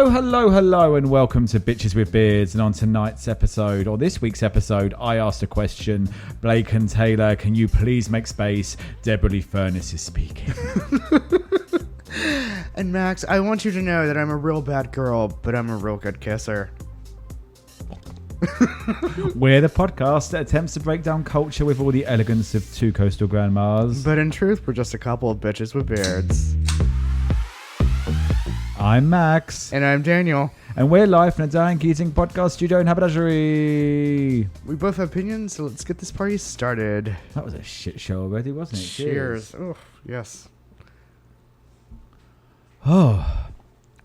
Hello, and welcome to Bitches with Beards. And on tonight's episode, or this week's episode, I asked a question. Blake and Taylor, can you please make space? Deborah Lee Furness is speaking. And Max, I want you to know that I'm a real bad girl, but I'm a real good kisser. We're the podcast that attempts to break down culture with all the elegance of two coastal grandmas. But in truth, we're just a couple of bitches with beards. I'm Max. And I'm Daniel. And we're live from the Diane Keating podcast studio in haberdashery. We both have opinions, so let's get this party started. That was a shit show already, wasn't it? Cheers. Oh, yes. Oh.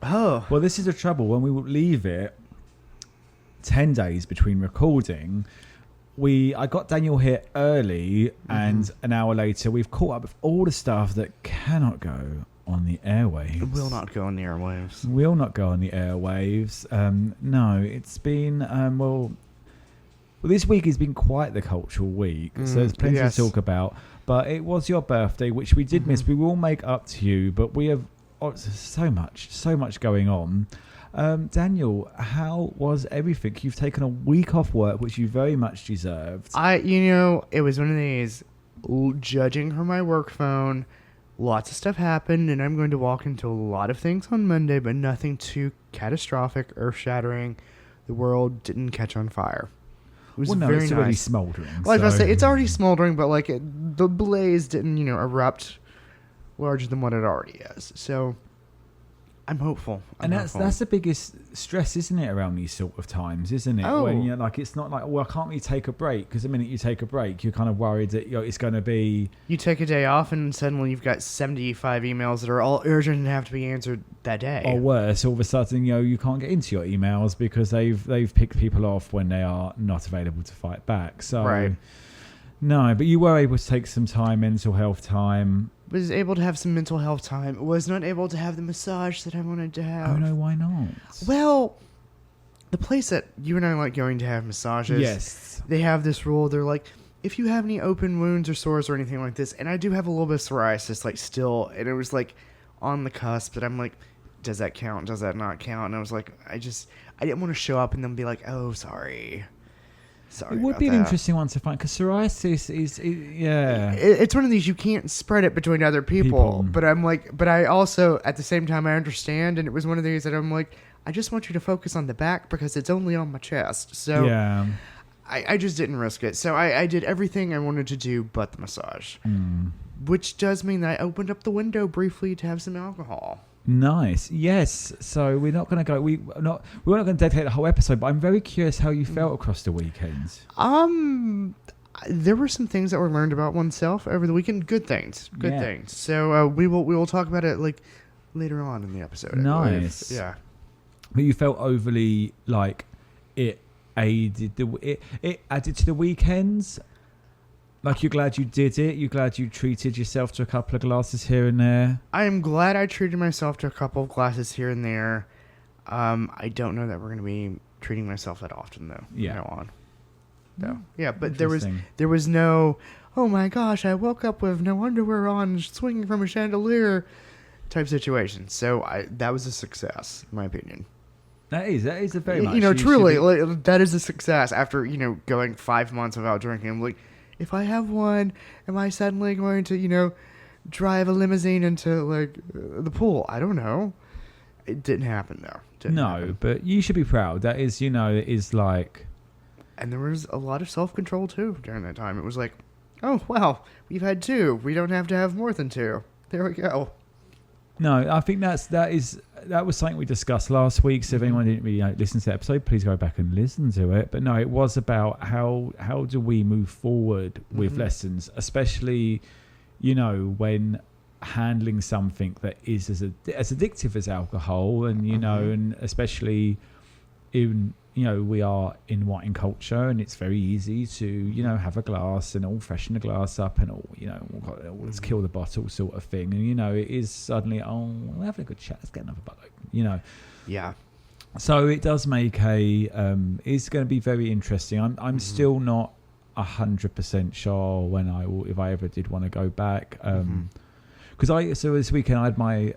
Well, this is the trouble. When we leave it 10 days between recording, I got Daniel here early, and an hour later we've caught up with all the stuff that cannot go on the airwaves. It will not go on the airwaves. Will not go on the airwaves. No, it's been well, this week has been quite the cultural week, so there's plenty to talk about. But it was your birthday, which we did miss. We will make up to you, but we have so much going on. Daniel, how was everything? You've taken a week off work, which you very much deserved. It was one of these, judging from my work phone, lots of stuff happened, and I'm going to walk into a lot of things on Monday, but nothing too catastrophic, earth-shattering. The world didn't catch on fire. It was very it's nice. already smouldering. Well, I was going to say, it's already smoldering, but the blaze didn't, erupt larger than what it already is. So I'm hopeful. That's the biggest stress, isn't it, around these sort of times, isn't it? Oh. When it's not like, well, I can't really take a break, because the minute you take a break, you're kind of worried that it's going to be... You take a day off and suddenly you've got 75 emails that are all urgent and have to be answered that day. Or worse, all of a sudden, you can't get into your emails because they've picked people off when they are not available to fight back. So, right. No, but you were able to take some time, mental health time. Was able to have some mental health time. Was not able to have the massage that I wanted to have. Oh no, why not? Well, the place that you and I like going to have massages, yes, they have this rule. They're like, if you have any open wounds or sores or anything like this, and I do have a little bit of psoriasis, still, and it was on the cusp that I'm like, does that count? Does that not count? And I was like, I didn't want to show up and then be like, oh, sorry. It would be an interesting one to find, because psoriasis is it's one of these, you can't spread it between other people. But I'm like, but I also at the same time I understand, and it was one of these that I'm like, I just want you to focus on the back because it's only on my chest. So yeah, I just didn't risk it. So I did everything I wanted to do but the massage, which does mean that I opened up the window briefly to have some alcohol. Nice. Yes. So we're not going to go. We're not going to dedicate the whole episode. But I'm very curious how you felt across the weekend. There were some things that were learned about oneself over the weekend. Good things. So we will talk about it later on in the episode. Nice. Yeah. But you felt overly it added to the weekends. You're glad you did it? You're glad you treated yourself to a couple of glasses here and there? I am glad I treated myself to a couple of glasses here and there. I don't know that we're going to be treating myself that often, though. Yeah. From now on. So, yeah, but there was no, oh my gosh, I woke up with no underwear on, swinging from a chandelier type situation. So that was a success, in my opinion. That is a very much. Truly, that is a success after, going 5 months without drinking. I'm like, if I have one, am I suddenly going to, drive a limousine into, the pool? I don't know. It didn't happen, though. But you should be proud. That is, it is like... And there was a lot of self-control, too, during that time. It was like, oh, wow, we've had 2. We don't have to have more than 2. There we go. No, I think that was something we discussed last week. So if anyone didn't really listen to the episode, please go back and listen to it. But no, it was about how do we move forward with lessons, especially, when handling something that is as addictive as alcohol, and and especially in we are in white culture, and it's very easy to have a glass and all freshen the glass up and all let's kill the bottle sort of thing, and it is suddenly we're having a good chat, let's get another bottle, Yeah. So it does make it's going to be very interesting. I'm still not 100% sure if I ever did want to go back, because so this weekend I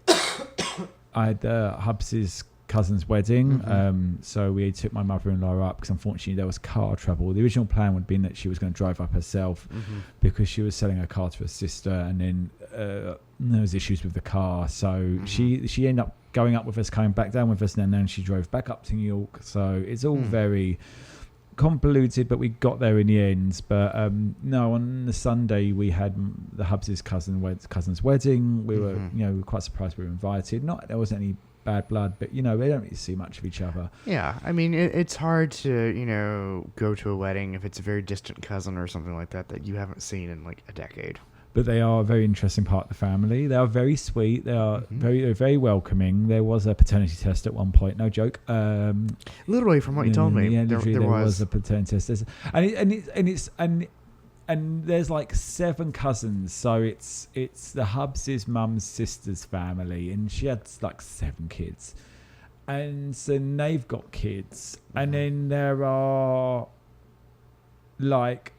had Hubs's cousin's wedding. So we took my mother-in-law up because unfortunately there was car trouble. The original plan would have been that she was going to drive up herself because she was selling her car to her sister, and then there was issues with the car. So she ended up going up with us, coming back down with us, and then she drove back up to New York. So it's all very convoluted, but we got there in the end. But no, on the Sunday we had the Hubs' cousin's wedding. We were we were quite surprised we were invited. Not there wasn't any bad blood, but they don't really see much of each other. Yeah, I mean it's hard to go to a wedding if it's a very distant cousin or something like that you haven't seen in like a decade. But they are a very interesting part of the family. They are very sweet. They are very welcoming. There was a paternity test at one point. No joke. Literally, from what you told me, there was a paternity test, and there's like 7 cousins. So it's the Hubs' mum's sister's family, and she had like 7 kids, and then they've got kids, and then there are like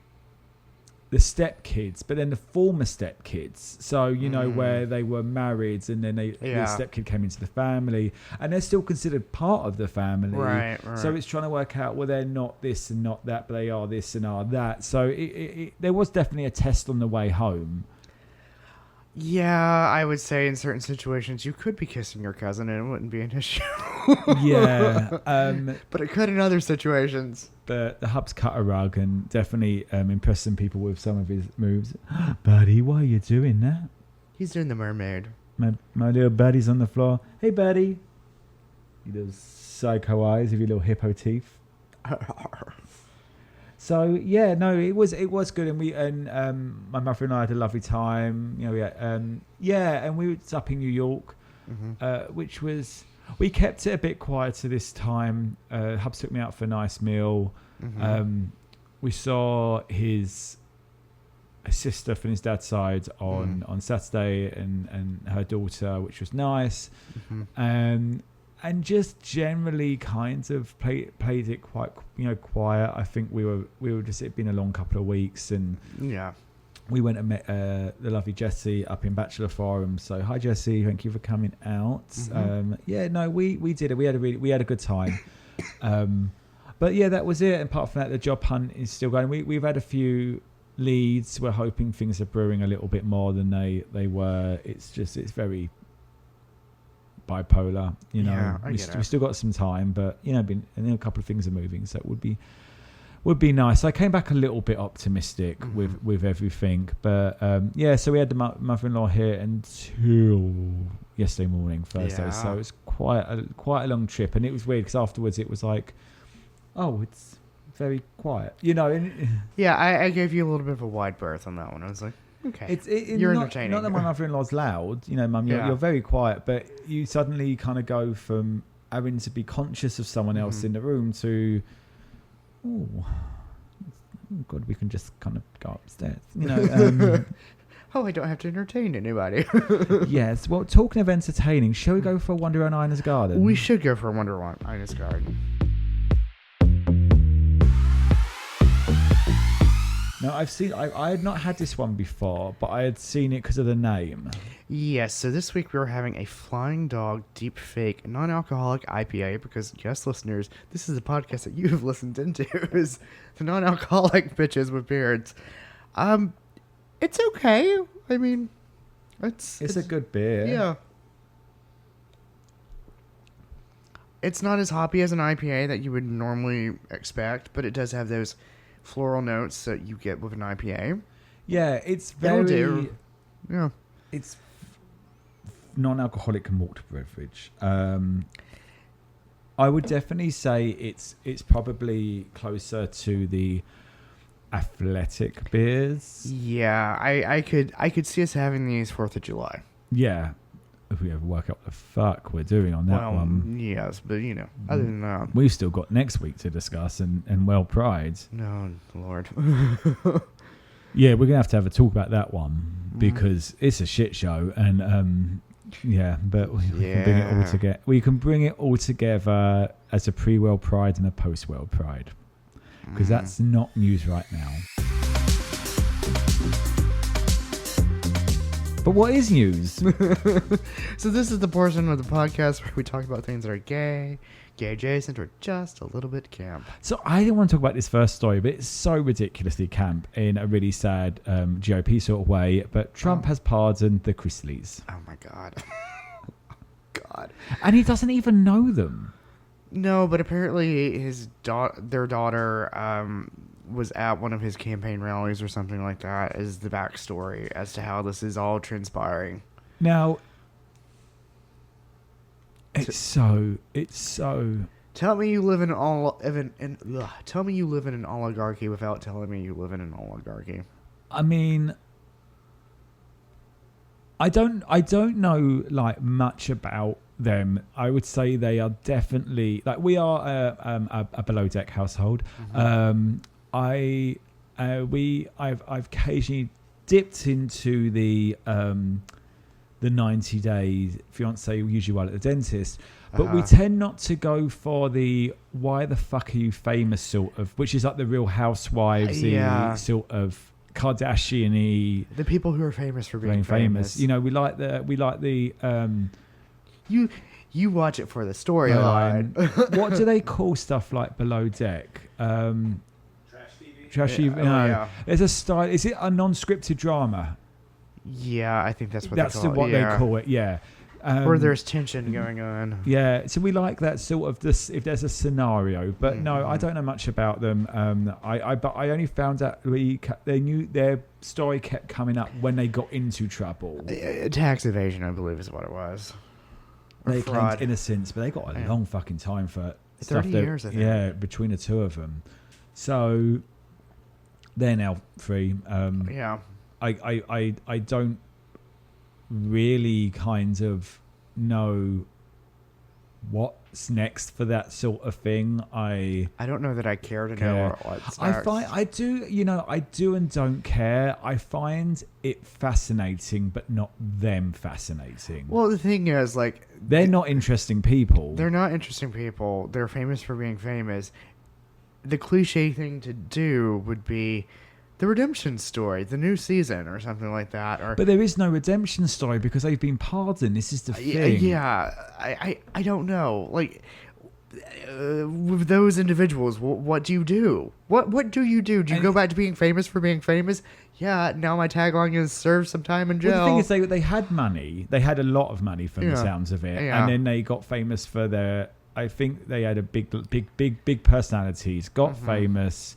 the step kids, but then the former step kids. So where they were married, and then the step kid came into the family, and they're still considered part of the family. Right. So it's trying to work out, well, they're not this and not that, but they are this and are that. So there was definitely a test on the way home. Yeah, I would say in certain situations you could be kissing your cousin and it wouldn't be an issue. Yeah. But it could in other situations. But the Hubs cut a rug and definitely impressed some people with some of his moves. Buddy, why are you doing that? He's doing the mermaid. My little buddy's on the floor. Hey, buddy. He does psycho eyes with your little hippo teeth. So yeah, no, it was good, and my mother and I had a lovely time. We had, and we were up in New York, which was, we kept it a bit quieter this time. Hubs took me out for a nice meal. We saw his sister from his dad's side on Saturday, and her daughter, which was nice. And just generally kind of played it quite quiet. I think we were just, it'd been a long couple of weeks, and we went and met the lovely Jessie up in Bachelor Forum. So hi Jessie, thank you for coming out. We did it. We had a good time. But yeah, that was it. And apart from that, the job hunt is still going. We've had a few leads. We're hoping things are brewing a little bit more than they were. It's very bipolar, we still got some time, but and then a couple of things are moving, so it would be nice. I came back a little bit optimistic with everything, but so we had the mother-in-law here until yesterday morning, Thursday. So it's quite a long trip, and it was weird because afterwards it was like, oh, it's very quiet, I gave you a little bit of a wide berth on that one. I was like, okay, you're entertaining. Not that my mother-in-law's loud, Mum. You're very quiet, but you suddenly kind of go from having to be conscious of someone else in the room to, oh God, we can just kind of go upstairs. Oh, I don't have to entertain anybody. Yes. Well, talking of entertaining, shall we go for a wander around Ina's garden? We should go for a wander around Ina's garden. Now, I had not had this one before, but I had seen it because of the name. Yes, so this week we were having a Flying Dog Deep Fake non-alcoholic IPA, because, yes, listeners, this is a podcast that you have listened into, is the non-alcoholic bitches with beards. It's okay. I mean, it's a good beer. Yeah. It's not as hoppy as an IPA that you would normally expect, but it does have those floral notes that you get with an IPA. Yeah, it's very... Yeah. It's non-alcoholic malt beverage. I would definitely say it's probably closer to the athletic beers. Yeah, I could see us having these 4th of July. Yeah. If we ever work out what the fuck we're doing on that one. Yes, but other than that, we've still got next week to discuss and well pride. No, Lord. Yeah, we're gonna have a talk about that one because it's a shit show, and but we can bring it all together. We can bring it all together as a pre-World Pride and a post-World Pride, because that's not news right now. But what is news? So this is the portion of the podcast where we talk about things that are gay adjacent, or just a little bit camp. So I didn't want to talk about this first story, but it's so ridiculously camp in a really sad GOP sort of way. But Trump has pardoned the Chrisleys. Oh my God. God. And he doesn't even know them. No, but apparently their daughter was at one of his campaign rallies or something like that, is the backstory as to how this is all transpiring. Now, it's so. Tell me you live in tell me you live in an oligarchy without telling me you live in an oligarchy. I mean, I don't know like much about them. I would say they are definitely like, we are a below deck household. Mm-hmm. I've occasionally dipped into the 90 days fiance, usually while at the dentist, but we tend not to go for the why the fuck are you famous sort of, which is like the Real Housewives sort of Kardashian-y, the people who are famous for being famous. You know, we like the you watch it for the storyline. What do they call stuff like below deck? Trash TV. No. There's a style. Is it a non-scripted drama? Yeah, I think that's what they call it. Yeah. Where there's tension going on. Yeah, so we like that sort of this. If there's a scenario, but no, I don't know much about them. But I only found out they knew their story kept coming up when they got into trouble. Tax evasion, I believe, is what it was. They claimed innocence, but they got a long fucking time for 30 years. I think. Yeah, between the two of them. So they're now free. I don't really kind of know what's next for that sort of thing. I don't know that I care to know what's next. I do and don't care. I find it fascinating, but not them fascinating. Well, the thing is, like, they're not interesting people. They're not interesting people. They're famous for being famous. The cliche thing to do would be the redemption story, the new season, or something like that. But there is no redemption story because they've been pardoned. This is the thing. Yeah, I don't know. Like, with those individuals, what do you do? What do you do? Do you go back to being famous for being famous? Yeah, now my tagline is serve some time in jail. Well, the thing is, they had money. They had a lot of money from the sounds of it. Yeah. And then they got famous for their... I think they had a big personalities, got famous...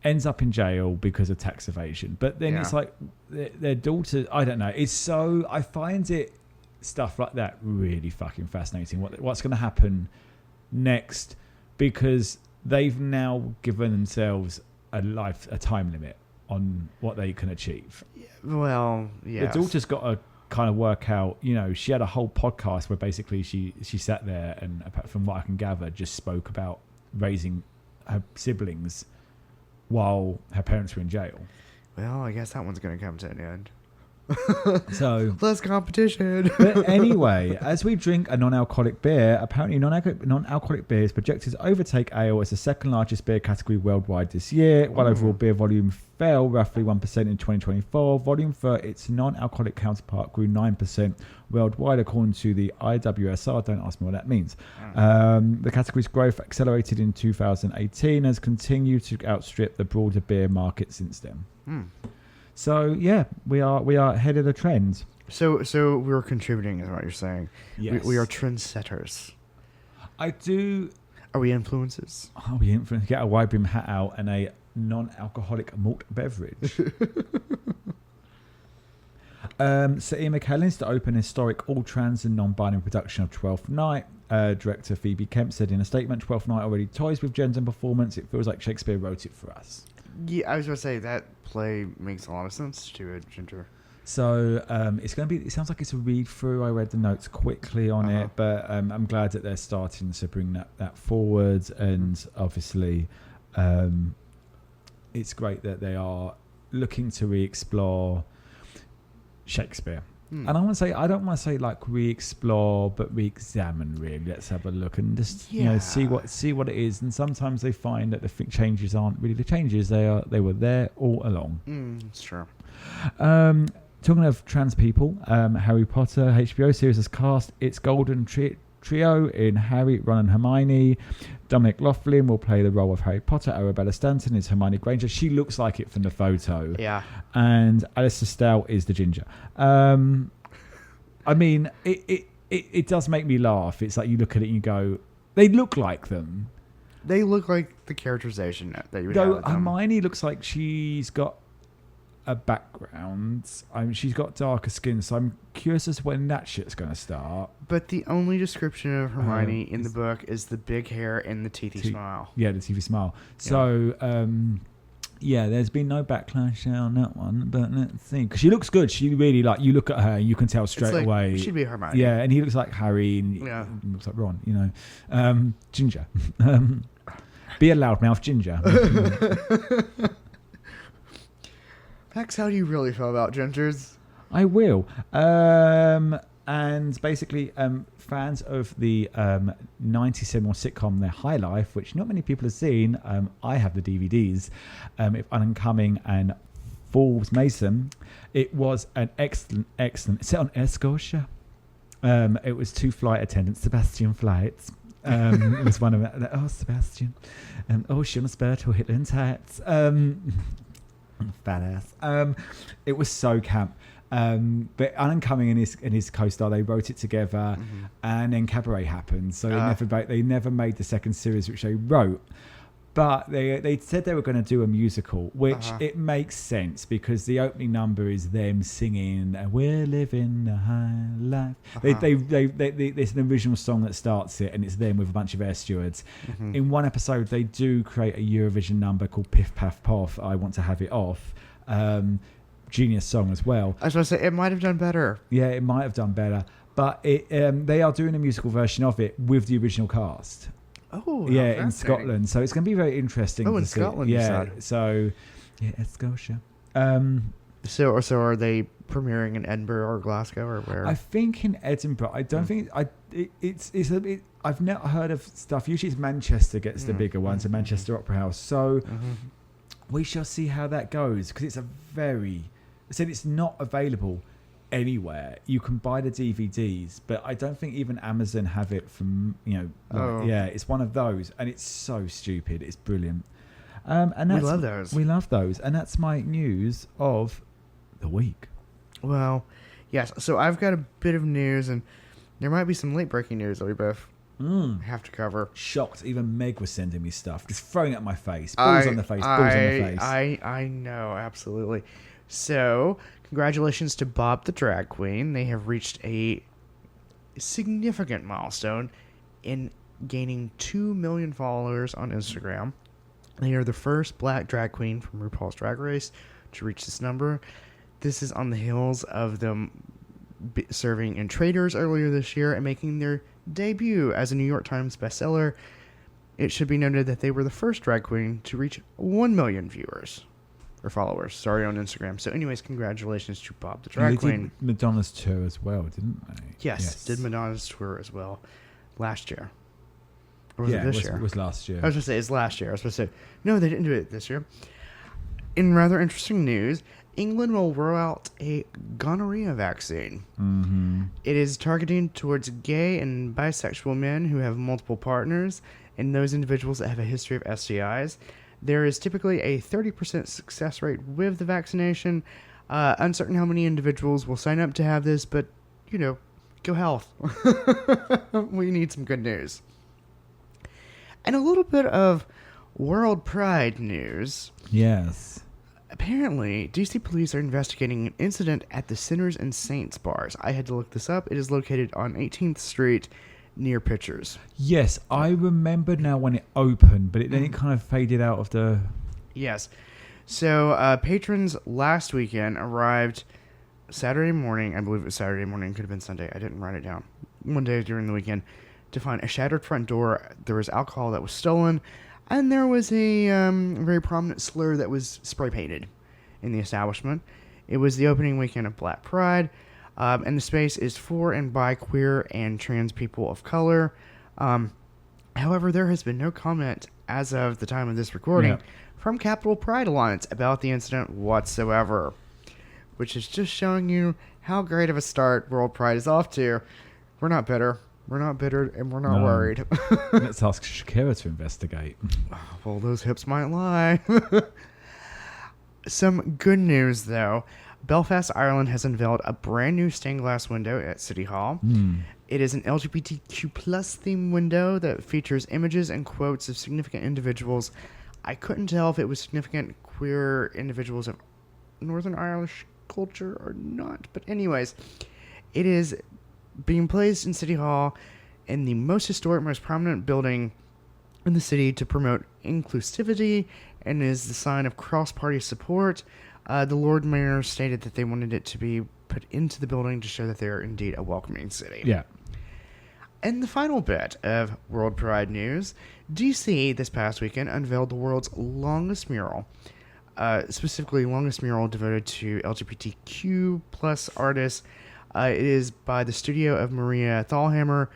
ends up in jail because of tax evasion. But then it's like their daughter, I don't know. It's so, I find it stuff like that really fucking fascinating. What's going to happen next, because they've now given themselves a time limit on what they can achieve. Well, yeah. The daughter's got to kind of work out, you know, she had a whole podcast where basically she sat there and, apart from what I can gather, just spoke about raising her siblings while her parents were in jail. Well, I guess that one's going to come to an end. So less competition. But anyway, as we drink a non-alcoholic beer, apparently non-alcoholic beers projected to overtake ale as the second largest beer category worldwide this year. While overall beer volume fell roughly 1% in 2024, volume for its non-alcoholic counterpart grew 9% worldwide, according to the IWSR. Don't ask me what that means. The category's growth accelerated in 2018, has continued to outstrip the broader beer market since then. So yeah, we are ahead of the trend. So we're contributing, is what you're saying. Yes. We are trendsetters. I do. Are we influencers? Are we influencers? Get a wide brim hat out and a non-alcoholic malt beverage. So Ian McKellen's to open historic all-trans and non-binary production of Twelfth Night. Director Phoebe Kemp said in a statement, Twelfth Night already toys with gender and performance. It feels like Shakespeare wrote it for us. Yeah, I was going to say that play makes a lot of sense to a gender. So it's going to be. It sounds like it's a read through. I read the notes quickly on it, but I'm glad that they're starting to bring that forward, and obviously, it's great that they are looking to re-explore Shakespeare. And I don't want to say like re-explore, but re-examine. Really, let's have a look and just see what it is. And sometimes they find that the changes aren't really the changes. They were there all along. It's true. Talking of trans people, Harry Potter HBO series has cast its golden trio in Harry, Ron and Hermione. Dominic Laughlin will play the role of Harry Potter. Arabella Stanton is Hermione Granger. She looks like it from the photo. Yeah. And Alistair Stowe is the ginger. I mean, it does make me laugh. It's like you look at it and you go, they look like them. They look like the characterization that you would have. Though With them. Hermione looks like she's got a background. She's got darker skin, so I'm curious as to when that shit's going to start. But the only description of Hermione in the book is the big hair and the teethy smile. Yeah, the teethy smile. So, yeah, there's been no backlash on that one, but let's see. Because she looks good. She really, like, you look at her and you can tell straight away. She'd be Hermione. Yeah, and he looks like Harry and he looks like Ron, you know. Ginger. Be a loudmouth ginger. Max, how do you really feel about gingers? I will. And basically, fans of the 90s cinema sitcom Their High Life, which not many people have seen, I have the DVDs, if Uncoming and Falls Mason, it was an excellent, set on Air Scotia. It was 2 flight attendants, Sebastian Flights. It was one of them. Oh, Sebastian. She on a spur to Hitler in tats. Fat ass. It was so camp. But Uncoming and his co-star, they wrote it together, and then Cabaret happened. So they never made the second series, which they wrote. But they said they were going to do a musical, which it makes sense because the opening number is them singing "We're living a high life." There's an original song that starts it, and it's them with a bunch of air stewards. In one episode, they do create a Eurovision number called "Piff Paff Poff." I want to have it off. Genius song as well. I was going to say it might have done better. Yeah, it might have done better, but they are doing a musical version of it with the original cast. Oh, yeah, in Scotland. So it's going to be very interesting. Oh, in Scotland, you said. So yeah, Scotia. So are they premiering in Edinburgh or Glasgow or where? I think in Edinburgh. I don't think I've never heard of stuff. Usually it's Manchester gets the bigger ones, and Manchester Opera House. So we shall see how that goes because it's it's not available anywhere. You can buy the DVDs, but I don't think even Amazon have it from, it's one of those, and it's so stupid. It's brilliant. And we love those. We love those. And that's my news of the week. Well, yes. So I've got a bit of news, and there might be some late breaking news that we both have to cover. Shocked. Even Meg was sending me stuff, just throwing it at my face. Balls on the face. I know, absolutely. So, congratulations to Bob the Drag Queen. They have reached a significant milestone in gaining 2 million followers on Instagram. They are the first black drag queen from RuPaul's Drag Race to reach this number. This is on the heels of them serving in Traders earlier this year and making their debut as a New York Times bestseller. It should be noted that they were the first drag queen to reach 1 million viewers. Or followers, on Instagram. So anyways, congratulations to Bob the Drag Queen. Did Madonna's tour as well, didn't they? Yes, did Madonna's tour as well last year. Or was it this year? It was last year. I was going to say, it's last year. I was supposed to say, no, they didn't do it this year. In rather interesting news, England will roll out a gonorrhea vaccine. It is targeting towards gay and bisexual men who have multiple partners and those individuals that have a history of STIs. There is typically a 30% success rate with the vaccination. Uncertain how many individuals will sign up to have this, but, go health. We need some good news. And a little bit of World Pride news. Yes. Apparently, DC police are investigating an incident at the Sinners and Saints bars. I had to look this up. It is located on 18th Street near Pictures. Yes, I remember now when it opened, but then it kind of faded out of the... Yes. So, patrons last weekend arrived Saturday morning. I believe it was Saturday morning. It could have been Sunday. I didn't write it down. One day during the weekend to find a shattered front door. There was alcohol that was stolen, and there was a very prominent slur that was spray painted in the establishment. It was the opening weekend of Black Pride. And the space is for and by queer and trans people of color. However, there has been no comment as of the time of this recording from Capital Pride Alliance about the incident whatsoever. which is just showing you how great of a start World Pride is off to. We're not bitter. We're not bitter, and we're not worried. Let's ask Shakira to investigate. Well, those hips might lie. Some good news, though. Belfast, Ireland has unveiled a brand new stained glass window at City Hall. It is an LGBTQ plus theme window that features images and quotes of significant individuals. I couldn't tell if it was significant queer individuals of Northern Irish culture or not. But anyways, it is being placed in City Hall in the most historic, most prominent building in the city to promote inclusivity and is the sign of cross-party support. The Lord Mayor stated that they wanted it to be put into the building to show that they are indeed a welcoming city. Yeah. And the final bit of World Pride news, DC this past weekend unveiled the world's longest mural, specifically longest mural devoted to LGBTQ plus artists. It is by the studio of Maria Thalhammer.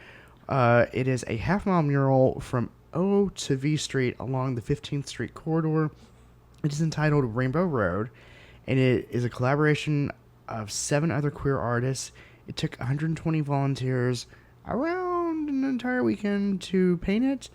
It is a half-mile mural from O to V Street along the 15th Street corridor. It is entitled Rainbow Road, and it is a collaboration of 7 other queer artists. It took 120 volunteers around an entire weekend to paint it,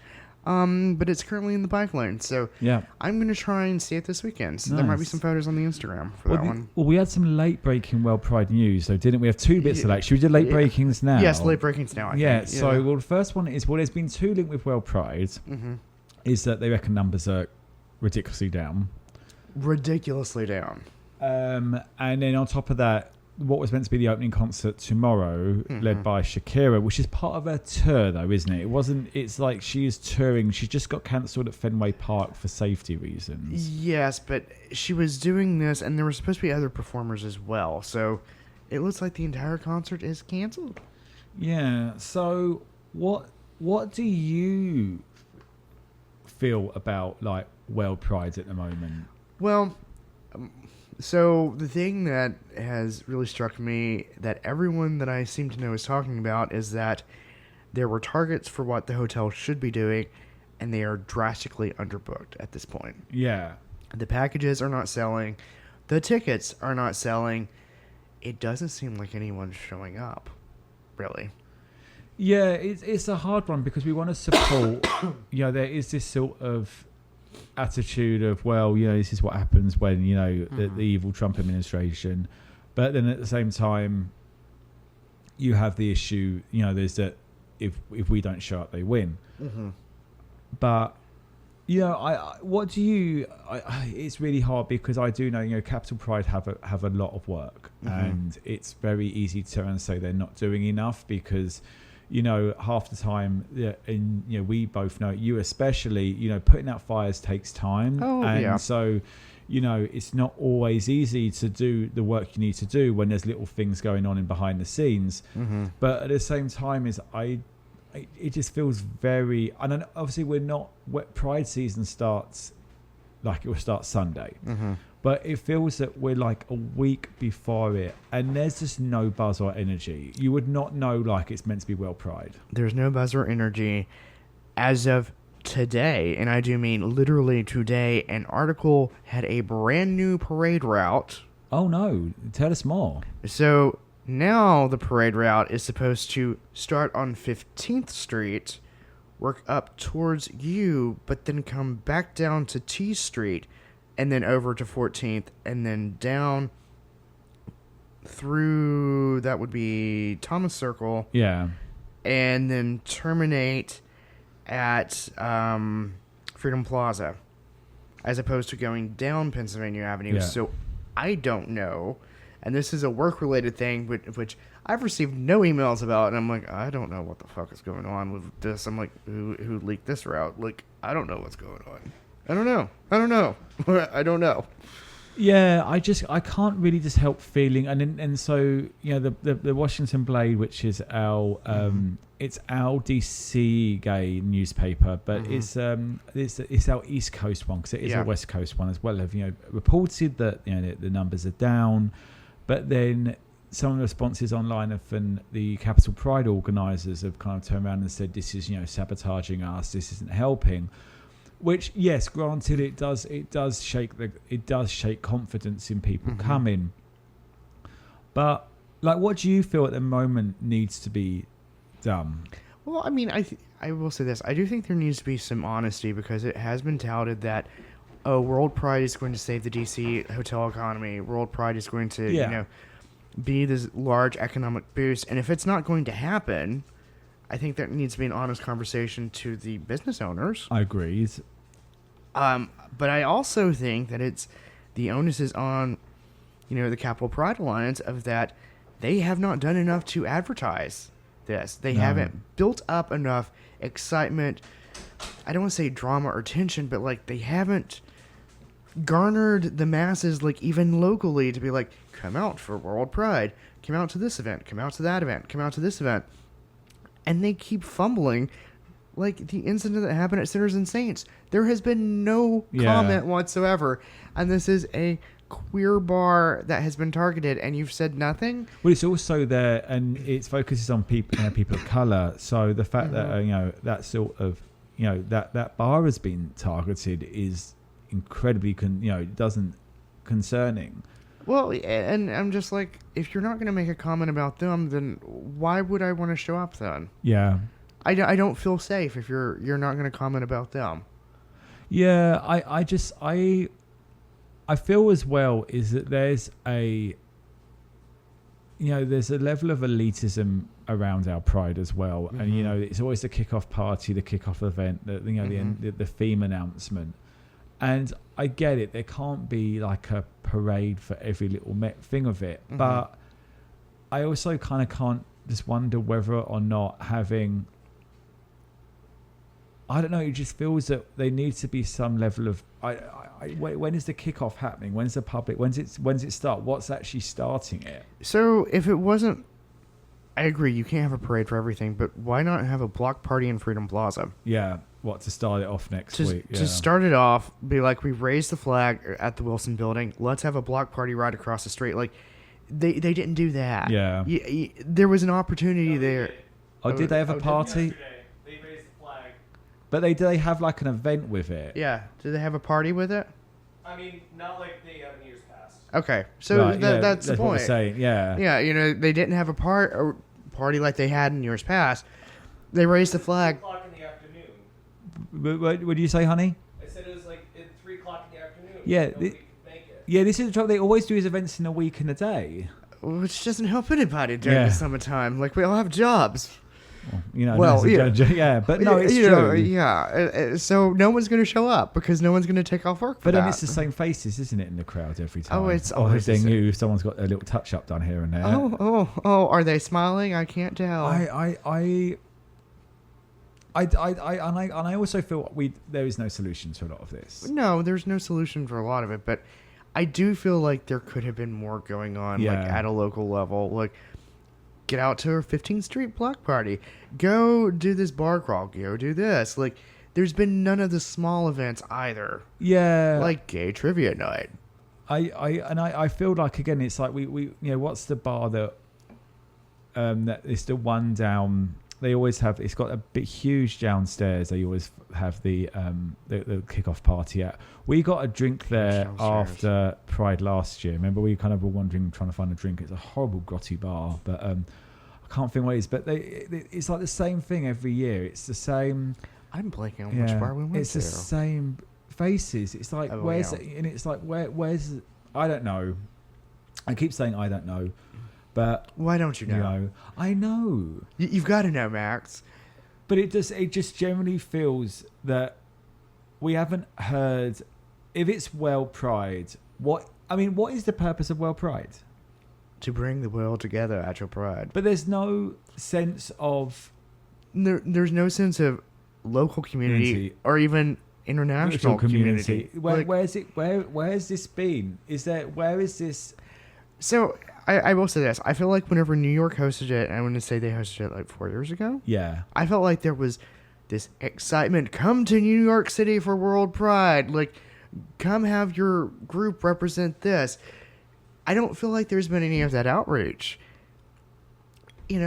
but it's currently in the bike lane, so yeah, I'm going to try and see it this weekend. So there might be some photos on the Instagram for that one. Well, we had some late-breaking World Pride news, though, didn't we? Have 2 bits of late. Should we do late-breakings now? Yes, late-breakings now, I think. So, well, the first one is, there's been 2 linked with World Pride, is that they reckon numbers are ridiculously down. Ridiculously down. And then on top of that, what was meant to be the opening concert tomorrow, led by Shakira, which is part of her tour, though, isn't it? It's like she is touring. She just got cancelled at Fenway Park for safety reasons. Yes, but she was doing this, and there were supposed to be other performers as well. So it looks like the entire concert is canceled. Yeah. So what do you feel about, like, World Pride at the moment? Well, so the thing that has really struck me that everyone that I seem to know is talking about is that there were targets for what the hotel should be doing, and they are drastically underbooked at this point. Yeah. The packages are not selling. The tickets are not selling. It doesn't seem like anyone's showing up, really. Yeah, it's a hard one because we want to support, there is this sort of attitude of, well, this is what happens when, the evil Trump administration. But then at the same time, you have the issue, there's that if we don't show up, they win. But, it's really hard because I do know, Capital Pride have a lot of work, and it's very easy to turn and say they're not doing enough because, half the time, and we both know, you especially, putting out fires takes time. So, it's not always easy to do the work you need to do when there's little things going on in behind the scenes. But at the same time, it just feels very, and then obviously Pride season starts, like it will start Sunday. But it feels that we're like a week before it, and there's just no buzz or energy. You would not know like it's meant to be World Pride. There's no buzz or energy as of today, and I do mean literally today. An article had a brand new parade route. Oh no, tell us more. So now the parade route is supposed to start on 15th Street, work up towards U, but then come back down to T Street, and then over to 14th, and then down through, that would be Thomas Circle. Yeah. And then terminate at Freedom Plaza, as opposed to going down Pennsylvania Avenue. Yeah. So I don't know. And this is a work-related thing, which I've received no emails about. And I'm like, I don't know what the fuck is going on with this. I'm like, who leaked this route? Like, I don't know what's going on. I don't know. I don't know. Yeah, I can't really just help feeling, and so the Washington Blade, which is our it's our DC gay newspaper, but it's our East Coast one because it is a West Coast one as well. Have reported that the numbers are down, but then some of the responses online from the Capital Pride organisers have kind of turned around and said this is sabotaging us. This isn't helping. Which, yes, granted, it does shake confidence in people coming, But like, what do you feel at the moment needs to be done? Well, I mean, I will say this. I do think there needs to be some honesty, because it has been touted that, oh, World Pride is going to save the DC hotel economy. World Pride is going to, be this large economic boost. And if it's not going to happen, I think there needs to be an honest conversation to the business owners. I agree. But I also think that the onus is on, the Capital Pride Alliance, of that they have not done enough to advertise this. They haven't built up enough excitement. I don't want to say drama or tension, but like they haven't garnered the masses, like even locally, to be like, come out for World Pride, come out to this event, come out to that event, come out to this event. And they keep fumbling. Like the incident that happened at Sinners and Saints, there has been no comment whatsoever. And this is a queer bar that has been targeted, and you've said nothing. Well, it's also there, and it focuses on people of color. So the fact that that sort of that bar has been targeted is incredibly concerning. Well, and I'm just like, if you're not going to make a comment about them, then why would I want to show up then? Yeah. I don't feel safe if you're not going to comment about them. Yeah, I feel as well is that there's a level of elitism around our Pride as well, and it's always the kick-off party, the kick-off event, the theme announcement, and I get it. There can't be like a parade for every little thing of it, but I also kind of can't just wonder whether or not having. I don't know. It just feels that there needs to be some level of. When is the kickoff happening? When's the public? When's it start? What's actually starting it? So if it wasn't, I agree. You can't have a parade for everything, but why not have a block party in Freedom Plaza? Yeah. What, to start it off next week? Yeah. To start it off, be like, we raised the flag at the Wilson Building. Let's have a block party right across the street. Like, they didn't do that. Yeah. There was an opportunity there. Oh, did they have a party? They raised the flag. But do they have like an event with it? Yeah. Did they have a party with it? I mean, not like they have in years past. Okay. So right, that's the point. What we're saying. Yeah. Yeah, they didn't have a party like they had in years past. They raised the flag. 3 o'clock in the afternoon. What did you say, honey? I said it was like at 3 o'clock in the afternoon. Yeah. Nobody could make it. Yeah, this is the trouble. They always do these events in a week and a day. Which doesn't help anybody during the summertime. Like, we all have jobs. Well, yeah, but no, it's true. Yeah, so no one's going to show up because no one's going to take off work for But that. then it's the same faces, isn't it, in the crowd every time? Oh, it's always they knew someone's got a little touch up done here and there. Oh, are they smiling? I can't tell. I also feel there is no solution to a lot of this. No, there's no solution for a lot of it, but I do feel like there could have been more going on, like at a local level. Like, get out to our 15th Street block party. Go do this bar crawl. Go do this. Like, there's been none of the small events either. Yeah, like gay trivia night. I feel like, again, it's like we what's the bar that is the one down. They always have. It's got a big, huge downstairs. They always have the kickoff party at. We got a drink there after Pride last year. Remember, we kind of were wandering, trying to find a drink. It's a horrible grotty bar, but I can't think what it is. But it's like the same thing every year. It's the same. I'm blanking on which bar we went to. It's the same faces. It's like where's it? And it's like where's I don't know. I keep saying I don't know. But why don't you know? I know. You've got to know, Max. But it just generally feels that we haven't heard. If it's World Pride, what is the purpose of World Pride? To bring the world together at your pride. But there's no sense of. There's no sense of local community. Or even international community. Where's it? Where has this been? Where is this? So. I will say this. I feel like whenever New York hosted it, and I want to say they hosted it like 4 years ago. Yeah. I felt like there was this excitement. Come to New York City for World Pride. Like, come have your group represent this. I don't feel like there's been any of that outreach. There's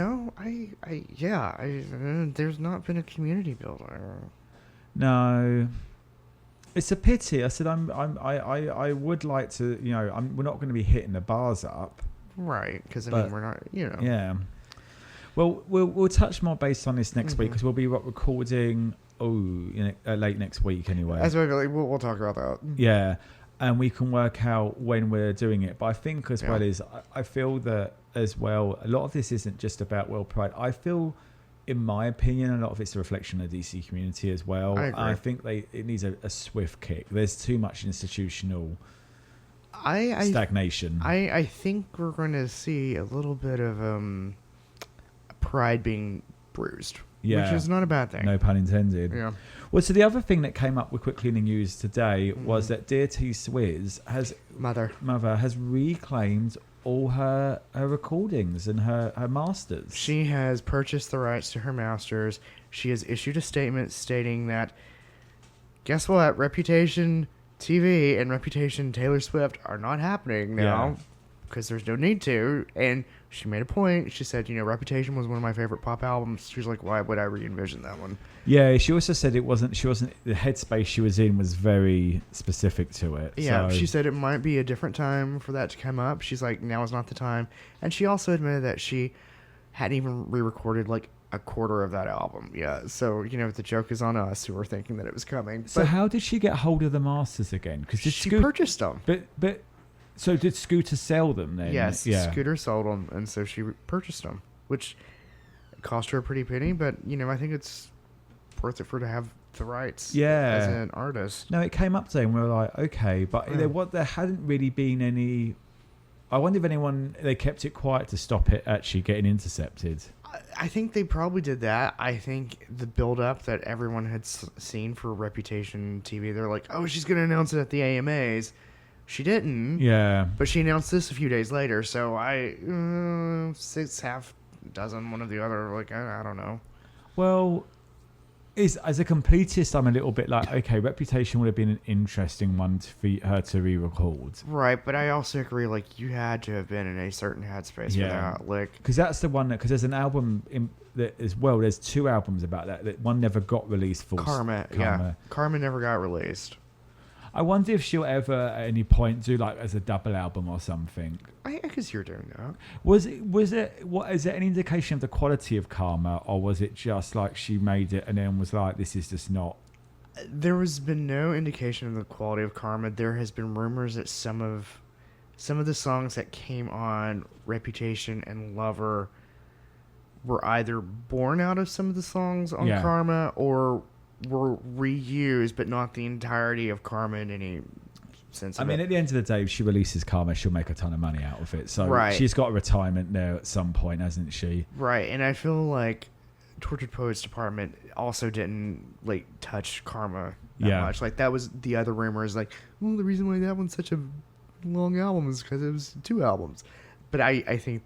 not been a community builder. No. It's a pity. I said I would like to. We're not going to be hitting the bars up. Right, because, But, we're not, Yeah. Well, we'll touch more based on this next week because we'll be recording late next week anyway. That's why I feel like we'll talk about that. Yeah, and we can work out when we're doing it. But I think as well is I feel that as well, a lot of this isn't just about World Pride. I feel, in my opinion, a lot of it's a reflection of the DC community as well. I agree. I think it needs a swift kick. There's too much institutional stagnation. I think we're going to see a little bit of pride being bruised, which is not a bad thing. No pun intended. Yeah. Well, so the other thing that came up with quickly in the news today was that Dear T Swizz mother has reclaimed all her recordings and her masters. She has purchased the rights to her masters. She has issued a statement stating that, guess what, Reputation TV and Reputation Taylor Swift are not happening now because there's no need to. And she made a point. She said, Reputation was one of my favorite pop albums. She was like, why would I re-envision that one? Yeah, she also said the headspace she was in was very specific to it. Yeah, so. She said it might be a different time for that to come up. She's like, now is not the time. And she also admitted that she hadn't even re-recorded like a quarter of that album. Yeah, so, the joke is on us who were thinking that it was coming. So how did she get hold of the masters again? Because she purchased them. But so did Scooter sell them then? Yes, yeah. Scooter sold them, and so she purchased them, which cost her a pretty penny, but, I think it's worth it for her to have the rights as an artist. No, it came up today and we were like, okay, but there hadn't really been any... I wonder if they kept it quiet to stop it actually getting intercepted. I think they probably did that. I think the build-up that everyone had seen for Reputation TV, they're like, oh, she's going to announce it at the AMAs. She didn't. Yeah. But she announced this a few days later, so half dozen, one or the other. Like, I don't know. Well, as a completist, I'm a little bit like, okay, Reputation would have been an interesting one for her to re-record. Right, but I also agree, like, you had to have been in a certain headspace for that. Like, because that's the one because there's an album as well. There's two albums about that one never got released. Karma. Karma never got released. I wonder if she'll ever at any point do like as a double album or something. I guess you're doing that. Was it any indication of the quality of Karma, or was it just like she made it and then was like, this is just not? There has been no indication of the quality of Karma. There has been rumors that some of the songs that came on Reputation and Lover were either born out of some of the songs on Karma or were reused, but not the entirety of Karma in any sense. At the end of the day, if she releases Karma, she'll make a ton of money out of it. So she's got a retirement there at some point, hasn't she? Right, and I feel like Tortured Poets Department also didn't like touch Karma that much. Like that was the other rumor is like, well, the reason why that one's such a long album is because it was 2 albums. But I think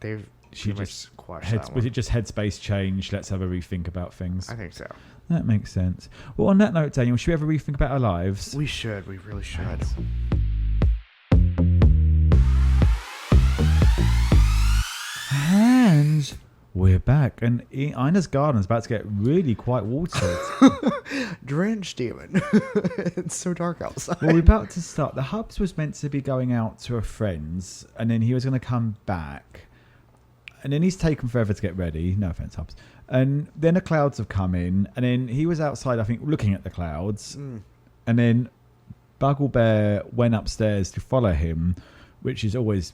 she just quashed that one. Was it just headspace change? Let's have a rethink about things. I think so. That makes sense. Well, on that note, Daniel, should we ever rethink about our lives? We should. We really should. And we're back. And Ina's garden is about to get really quite watered. Drenched even. It's so dark outside. Well, we're about to start. The Hubs was meant to be going out to a friend's, and then he was going to come back. And then he's taken forever to get ready. No offense, Hubs. And then the clouds have come in. And then he was outside, I think, looking at the clouds. And then Buggle Bear went upstairs to follow him, which is always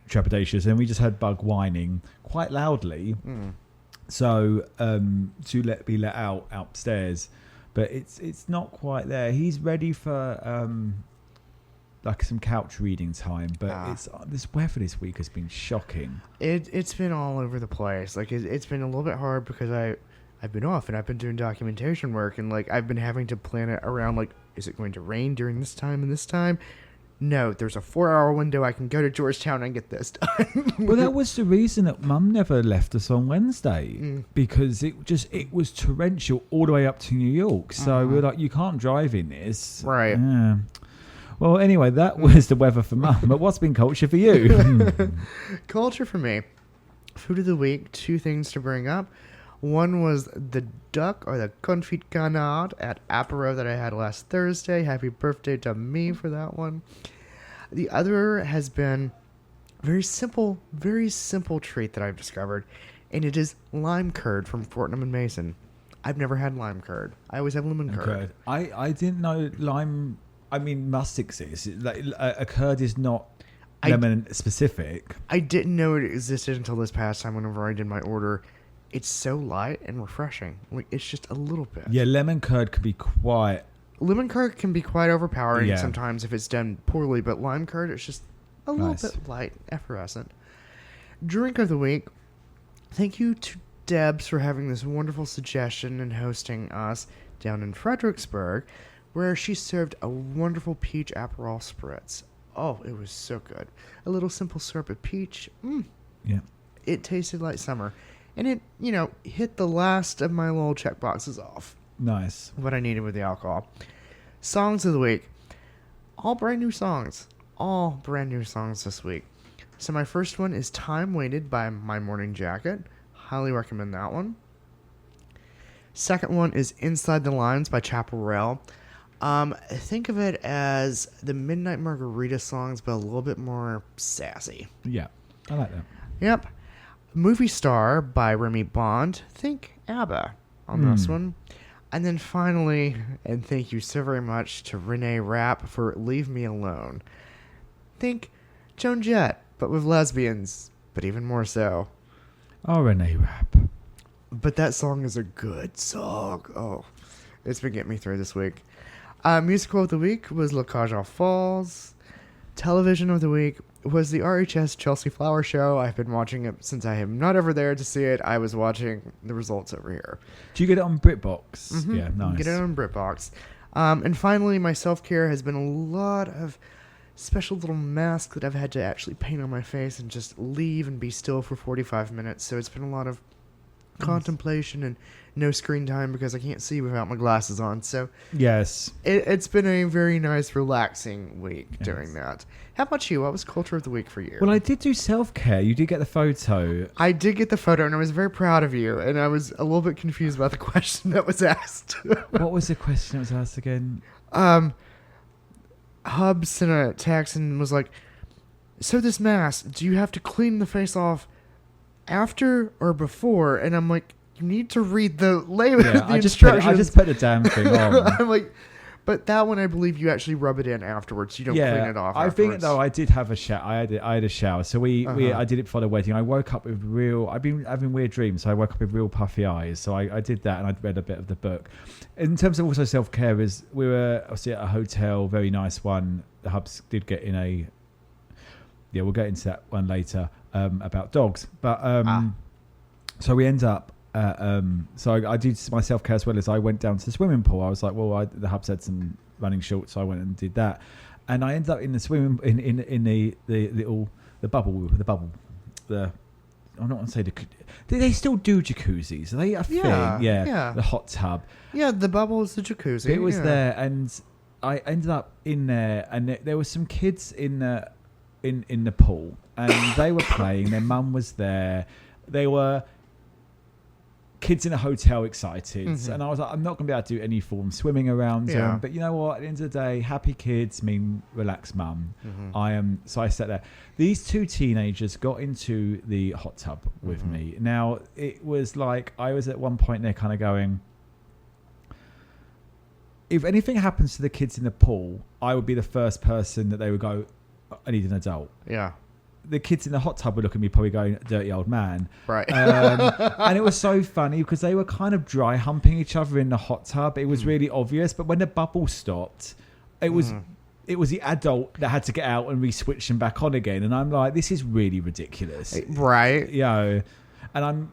trepidatious. And we just heard Bug whining quite loudly. So to be let out upstairs. But it's not quite there. He's ready for... like some couch reading time, but this weather this week has been shocking. It's been all over the place. Like it's been a little bit hard because I've been off and I've been doing documentation work and like I've been having to plan it around like, is it going to rain during this time and this time? No, there's a 4-hour window I can go to Georgetown and get this done. Well, that was the reason that Mum never left us on Wednesday because it was torrential all the way up to New York. So we were like, you can't drive in this, right? Yeah. Well, anyway, that was the weather for Mum. But what's been culture for you? Culture for me. Food of the week, 2 things to bring up. One was the duck or the confit canard at Apéro that I had last Thursday. Happy birthday to me for that one. The other has been very simple treat that I've discovered, and it is lime curd from Fortnum and Mason. I've never had lime curd. I always have lemon curd. I didn't know lime. I mean, must exist. Like, a curd is not lemon specific. I didn't know it existed until this past time whenever I did my order. It's so light and refreshing. Like, it's just a little bit. Yeah, lemon curd can be quite... Lemon curd can be quite overpowering sometimes if it's done poorly, but lime curd is just a little bit light, effervescent. Drink of the week. Thank you to Debs for having this wonderful suggestion and hosting us down in Fredericksburg, where she served a wonderful peach Aperol spritz. Oh, it was so good. A little simple syrup of peach. Yeah. It tasted like summer. And it, hit the last of my little check boxes off. Nice. What I needed with the alcohol. Songs of the week. All brand new songs. All brand new songs this week. So my first one is Time Waited by My Morning Jacket. Highly recommend that one. Second one is Inside the Lines by Chaparral. Think of it as the Midnight Margarita songs, but a little bit more sassy. Yeah, I like that. Yep. Movie Star by Remy Bond. Think ABBA on this one. And then finally, and thank you so very much to Renee Rapp for Leave Me Alone. Think Joan Jett, but with lesbians, but even more so. Oh, Renee Rapp. But that song is a good song. Oh, it's been getting me through this week. Musical of the week was La Cage aux Folles. Television of the week was the RHS Chelsea Flower Show. I've been watching it since I am not ever there to see it. I was watching the results over here. Do you get it on BritBox? Mm-hmm. Yeah, nice. Get it on BritBox. And finally, my self-care has been a lot of special little masks that I've had to actually paint on my face and just leave and be still for 45 minutes. So it's been a lot of contemplation and no screen time because I can't see without my glasses on. So yes, it's been a very nice, relaxing week doing that. How about you? What was culture of the week for you? Well, I did do self-care. You did get the photo. I did get the photo, and I was very proud of you. And I was a little bit confused about the question that was asked. What was the question that was asked again? Hub sent a text and was like, so this mask, do you have to clean the face off after or before? And I'm like, you need to read the label, the instructions. I just put the damn thing on. I'm like, but that one I believe you actually rub it in afterwards. You don't clean it off. I afterwards. think though I did have a shower. I had a shower, so I did it before the wedding. I woke up with I've been having weird dreams, so I woke up with real puffy eyes. So I did that, and I read a bit of the book. In terms of also self care, is we were obviously at a hotel, very nice one. The Hubs did get in a. Yeah, we'll get into that one later about dogs, but so we end up. So I did my self-care as well as I went down to the swimming pool. I was like, well, the Hubs had some running shorts, so I went and did that. And I ended up in the swimming in the bubble. I don't want to say do they still do jacuzzis? Are they a thing? Yeah. The hot tub. Yeah, the bubble is the jacuzzi. It was there, and I ended up in there, and there were some kids in the pool, and they were playing. Their mum was there. They were kids in a hotel excited, and I was like, I'm not going to be able to do any form swimming around them, but you know what, at the end of the day, happy kids mean relaxed mum. So I sat there. These two teenagers got into the hot tub with me. Now it was like I was at one point there kind of going, if anything happens to the kids in the pool, I would be the first person that they would go, I need an adult. Yeah. The kids in the hot tub would look at me probably going, dirty old man. Right. And it was so funny because they were kind of dry humping each other in the hot tub. It was really obvious. But when the bubble stopped, it was the adult that had to get out and re-switch them back on again. And I'm like, this is really ridiculous. Right. And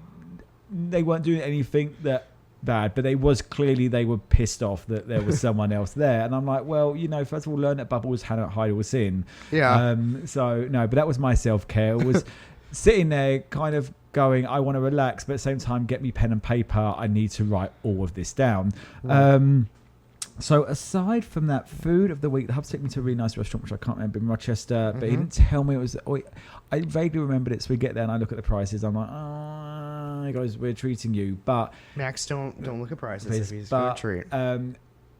they weren't doing anything that bad, but they were pissed off that there was someone else there, and I'm like, well, first of all, learn that bubbles hide all sin. So no, but that was my self-care. It was sitting there kind of going, I want to relax, but at the same time, get me pen and paper. I need to write all of this down. So aside from that, food of the week, the Hubs took me to a really nice restaurant, which I can't remember, in Rochester, but he didn't tell me it was. I vaguely remembered it, so we get there and I look at the prices. I'm like, he goes, we're treating you, but Max, don't look at prices if he's going to treat.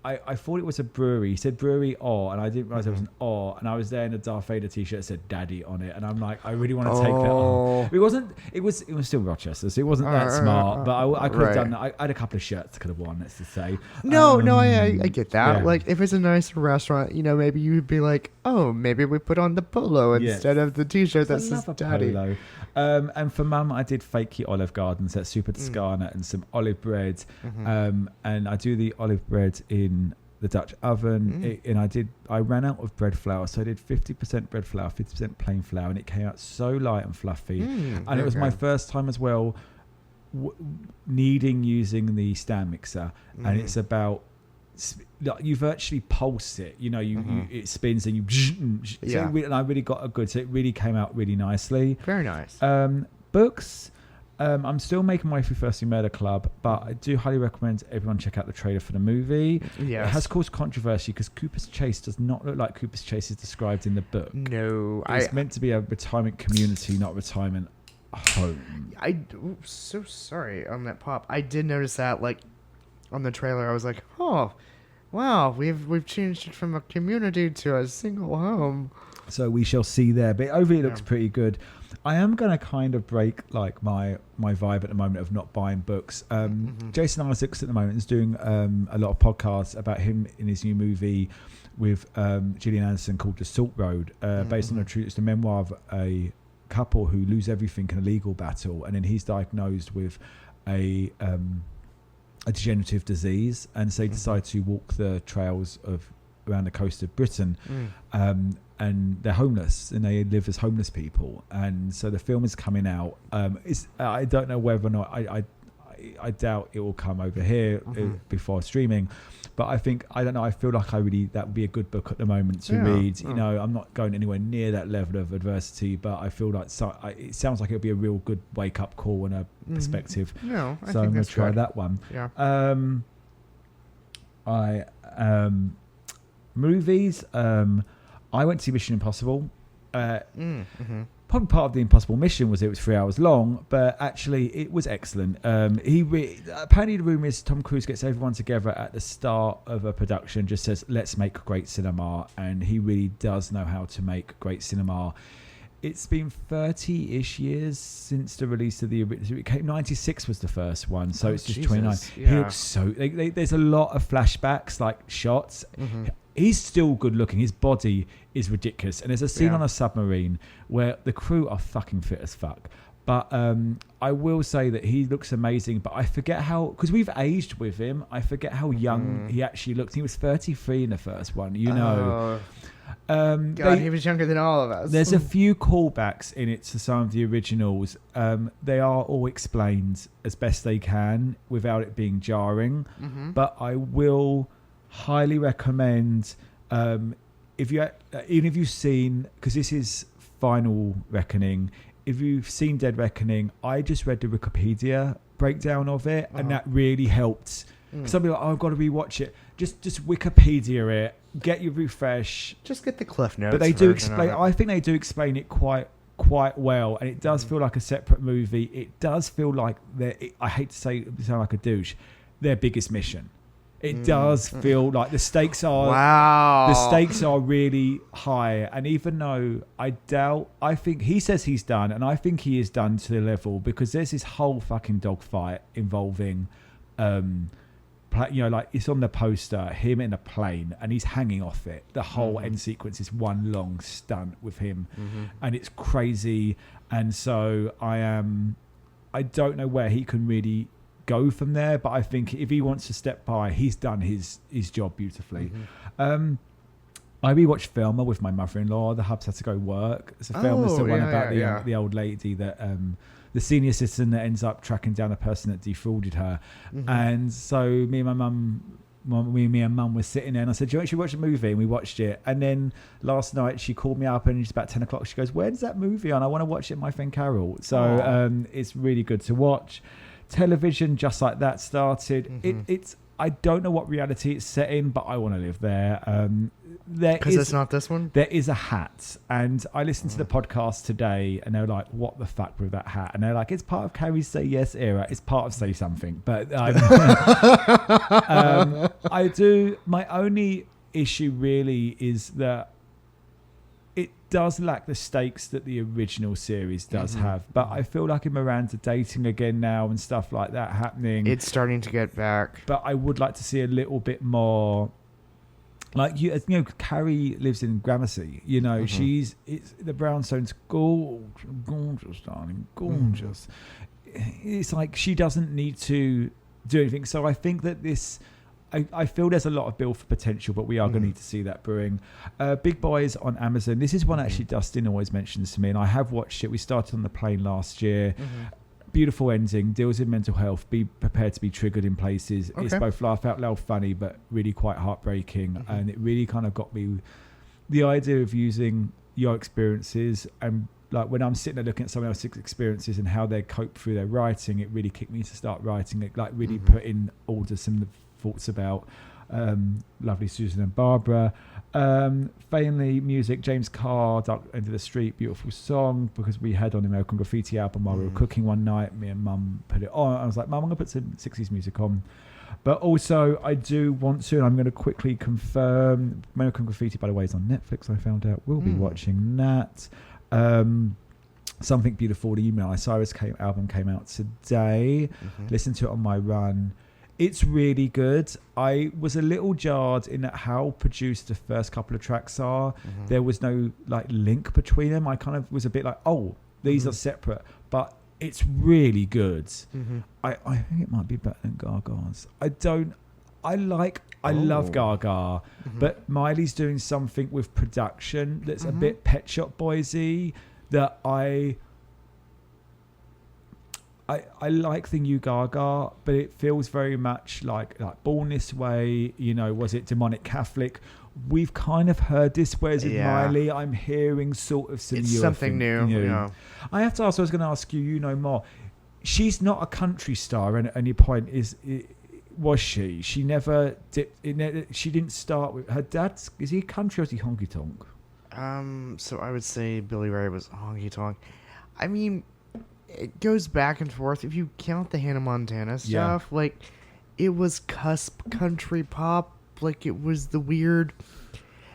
I thought it was a brewery. He said brewery or, and I didn't realize it was an or. And I was there in a Darth Vader t-shirt that said "Daddy" on it, and I'm like, I really want to take that off. It wasn't. It was still Rochester, so it wasn't that smart. But I could have done that. I had a couple of shirts I could have worn. Let's just say. No, I get that. Yeah. Like if it's a nice restaurant, maybe you'd be like, oh, maybe we put on the polo instead of the t-shirt that says "Daddy." Polo. And for Mum, I did fakey Olive Gardens at Super Toscana and some olive bread. And I do the olive bread in the Dutch oven. And I ran out of bread flour, so I did 50% bread flour, 50% plain flour, and it came out so light and fluffy. And it was my first time as well using the stand mixer. And it's about, you virtually pulse it, it spins and and I really got so it really came out really nicely. Very nice. Books, I'm still making my way through Thirsty Murder Club, but I do highly recommend everyone check out the trailer for the movie. Yes. It has caused controversy because Cooper's Chase does not look like Cooper's Chase is described in the book. No, it's meant to be a retirement community, not a retirement home. I'm so sorry on that pop. I did notice that, like, on the trailer. I was like, oh, wow, we've changed it from a community to a single home. So we shall see there, but overall it looks pretty good. I am going to kind of break like my vibe at the moment of not buying books. Jason Isaacs at the moment is doing a lot of podcasts about him in his new movie with Gillian Anderson called The Salt Road, based on it's the memoir of a couple who lose everything in a legal battle, and then he's diagnosed with a degenerative disease, and so they decide to walk the trails of around the coast of Britain. And they're homeless, and they live as homeless people. And so the film is coming out. I don't know whether or not I doubt it will come over here before streaming. But I don't know. I feel like that would be a good book at the moment to read. I'm not going anywhere near that level of adversity, but I feel like it sounds like it'll be a real good wake up call and a perspective. No, I so think I'm going that's to try good. that one. Yeah. Movies. I went to see Mission Impossible. Probably part of the impossible mission was it was 3 hours long, but actually it was excellent. Apparently the rumor is Tom Cruise gets everyone together at the start of a production, just says, let's make great cinema. And he really does know how to make great cinema. It's been 30-ish years since the release of the original. It came 96 was the first one, so it's just Jesus. 29. Yeah. He looks so... there's a lot of flashbacks, like shots. He's still good looking. His body is ridiculous. And there's a scene on a submarine where the crew are fucking fit as fuck. But I will say that he looks amazing. But I forget how... Because we've aged with him. I forget how young he actually looked. He was 33 in the first one, God, he was younger than all of us. There's a few callbacks in it to some of the originals. They are all explained as best they can without it being jarring. But I will highly recommend, even if you've seen, because this is Final Reckoning, if you've seen Dead Reckoning, I just read the Wikipedia breakdown of it, and that really helped. Some people are like, oh, I've got to rewatch it. Just Wikipedia it, get your refresh. Just get the Cliff Notes. But they do explain. I think they do explain it quite well, and it does feel like a separate movie. It does feel like I hate to sound like a douche, their biggest mission. It does feel like the stakes are really high, and even though I think he says he's done, and I think he is done to the level, because there's this whole fucking dogfight involving, like it's on the poster, him in a plane, and he's hanging off it. The whole end sequence is one long stunt with him, and it's crazy. And so I don't know where he can really go from there, but I think if he wants to step by, he's done his job beautifully. I rewatched Thelma with my mother-in-law. The hubs had to go work. So Thelma's the one about the old lady that the senior citizen that ends up tracking down the person that defrauded her. And so me and mum were sitting there, and I said, do you actually watch a movie? And we watched it. And then last night she called me up, and it's about 10 o'clock. She goes, when's that movie on? I want to watch it with my friend Carol. So it's really good to watch. Television, Just Like That, started. It's I don't know what reality it's set in, but I want to live there. Because it's not this one? There is a hat. And I listened to the podcast today and they were like, what the fuck with that hat? And they're like, it's part of Carrie's Say Yes era. It's part of Say Something. But I do. My only issue really is that it does lack the stakes that the original series does have. But I feel like in Miranda dating again now and stuff like that happening. It's starting to get back. But I would like to see a little bit more. Like, Carrie lives in Gramercy. It's the Brownstone's gorgeous, darling, gorgeous. It's like she doesn't need to do anything. So I think that I feel there's a lot of build for potential, but we are going to need to see that brewing. Big Boys on Amazon. This is one actually Dustin always mentions to me, and I have watched it. We started on the plane last year. Beautiful ending, deals in mental health. Be prepared to be triggered in places. Okay. It's both laugh out loud funny, but really quite heartbreaking. And it really kind of got me the idea of using your experiences, and like when I'm sitting there looking at someone else's experiences and how they cope through their writing, it really kicked me to start writing it, like really put in order some of the thoughts about lovely Susan and Barbara. Family music, James Carr, Dark End of the Street, beautiful song, because we had on the American Graffiti album while we were cooking one night. Me and Mum put it on. I was like, Mum, I'm going to put some 60s music on. But also, I do want to, and I'm going to quickly confirm, American Graffiti, by the way, is on Netflix, I found out. We'll be watching that. Something Beautiful, the Miley Cyrus album came out today. Listen to it on my run. It's really good. I was a little jarred in that how produced the first couple of tracks are. There was no like link between them. I kind of was a bit like, oh, these are separate, but it's really good. I think it might be better than Gaga's. I love Gaga, but Miley's doing something with production that's a bit Pet Shop Boysy that I like the new Gaga, but it feels very much like Born This Way, was it Demonic Catholic? We've kind of heard this, whereas with Miley, I'm hearing sort of some something new. Yeah. I have to ask, I was going to ask you, more. She's not a country star, and any point was she? She never did. She didn't start with her dad's. Is he country or is he honky tonk? So I would say Billy Ray was honky tonk. I mean, it goes back and forth. If you count the Hannah Montana stuff, like it was cusp country pop. Like it was the weird.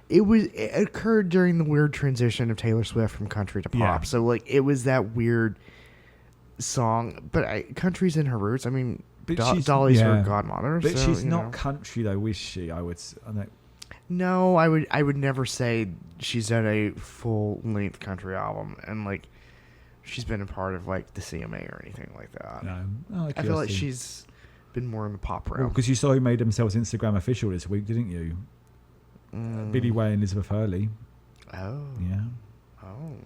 It occurred during the weird transition of Taylor Swift from country to pop. Yeah. So like it was that weird song. But country's in her roots. I mean, Dolly's her godmother. But so, she's not country though, is she? No, I would never say she's done a full length country album, and like she's been a part of like the CMA or anything like that. No, I feel like she's been more in the pop realm. Because you saw who made themselves Instagram official this week, didn't you? Billy Way and Elizabeth Hurley. Oh. Yeah. Oh.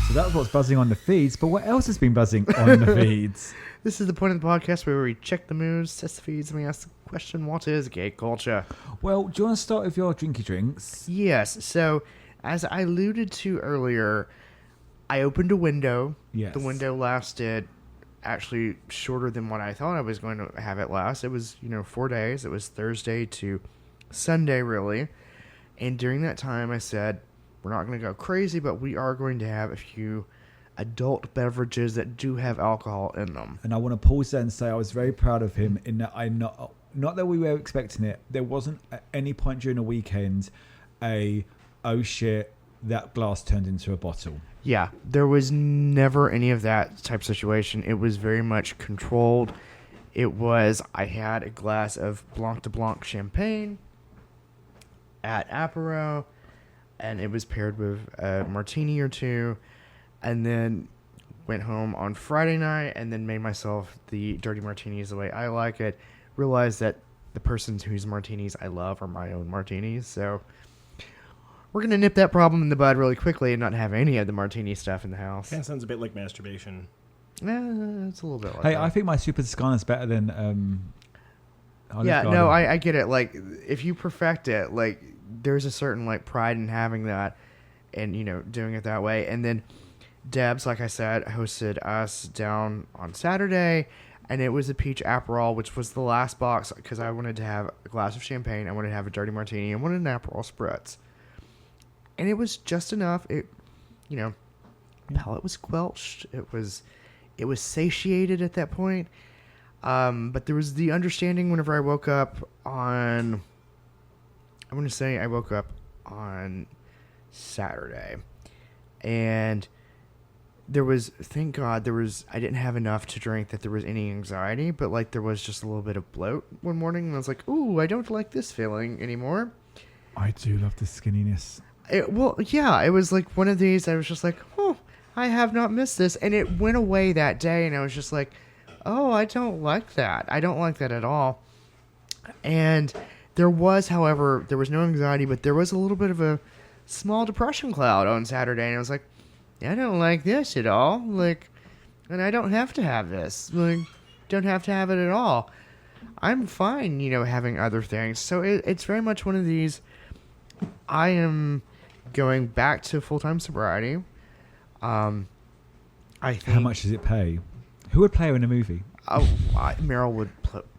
So that's what's buzzing on the feeds, but what else has been buzzing on the feeds? This is the point of the podcast where we check the moves, test the feeds, and we ask the question, what is gay culture? Well, do you want to start with your drinky drinks? Yes. So, as I alluded to earlier, I opened a window. Yes. The window lasted actually shorter than what I thought I was going to have it last. It was, 4 days. It was Thursday to Sunday, really. And during that time, I said, we're not going to go crazy, but we are going to have a few adult beverages that do have alcohol in them. And I want to pause there and say I was very proud of him in that not that we were expecting it. There wasn't at any point during the weekend oh shit, that glass turned into a bottle. Yeah, there was never any of that type of situation. It was very much controlled. I had a glass of Blanc de Blanc champagne at Apéro, and it was paired with a martini or two, and then went home on Friday night and then made myself the dirty martinis the way I like it. Realized that the persons whose martinis I love are my own martinis, so we're going to nip that problem in the bud really quickly and not have any of the martini stuff in the house. That sounds a bit like masturbation. It's a little bit like that. Hey, I think my Super Toscana's better than I get it. Like, if you perfect it, like, there's a certain, like, pride in having that and, doing it that way. And then Debs, like I said, hosted us down on Saturday. and it was a peach Aperol, which was the last box because I wanted to have a glass of champagne, I wanted to have a dirty martini, I wanted an Aperol spritz, and it was just enough. It, palate was squelched. It was satiated at that point. But there was the understanding whenever I woke up on, I want to say I woke up on Saturday, and there was, thank God, I didn't have enough to drink that there was any anxiety, but like there was just a little bit of bloat one morning, and I was like, ooh, I don't like this feeling anymore. I do love the skinniness. It was like one of these, I was just like, oh, I have not missed this, and it went away that day, and I was just like, oh, I don't like that. I don't like that at all. And there was, however, there was no anxiety, but there was a little bit of a small depression cloud on Saturday, and I was like, I don't like this at all. Like, and I don't have to have this. Like, don't have to have it at all. I'm fine, having other things. So it's very much one of these, I am going back to full-time sobriety. I think, how much does it pay? Who would play her in a movie? Meryl would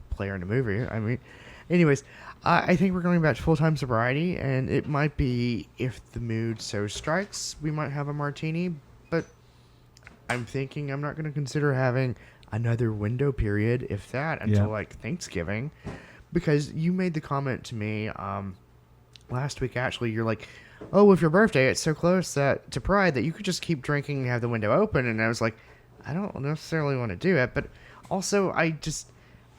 play her in a movie. I mean, anyways, I think we're going back to full-time sobriety, and it might be, if the mood so strikes, we might have a martini, but I'm thinking I'm not going to consider having another window period, if that, until like Thanksgiving, because you made the comment to me last week, actually. You're like, oh, with your birthday, it's so close to Pride that you could just keep drinking and have the window open, and I was like, I don't necessarily want to do it, but also I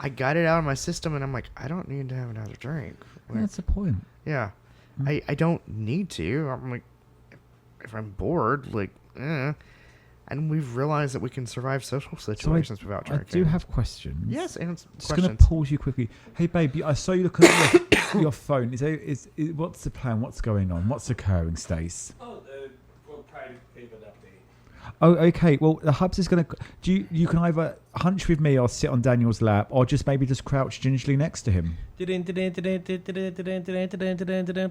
got it out of my system, and I'm like, I don't need to have another drink. Like, that's the point. Yeah. I don't need to. I'm like, if I'm bored, like, And we've realized that we can survive social situations without drinking. I do have questions. Yes, and just going to pause you quickly. Hey, baby, I saw you look at your phone. Is what's the plan? What's going on? What's occurring, Stace? Oh, World Pride favorite update. Oh, okay. Well, the Hubs is going to... You can either hunch with me or sit on Daniel's lap, or just maybe just crouch gingerly next to him.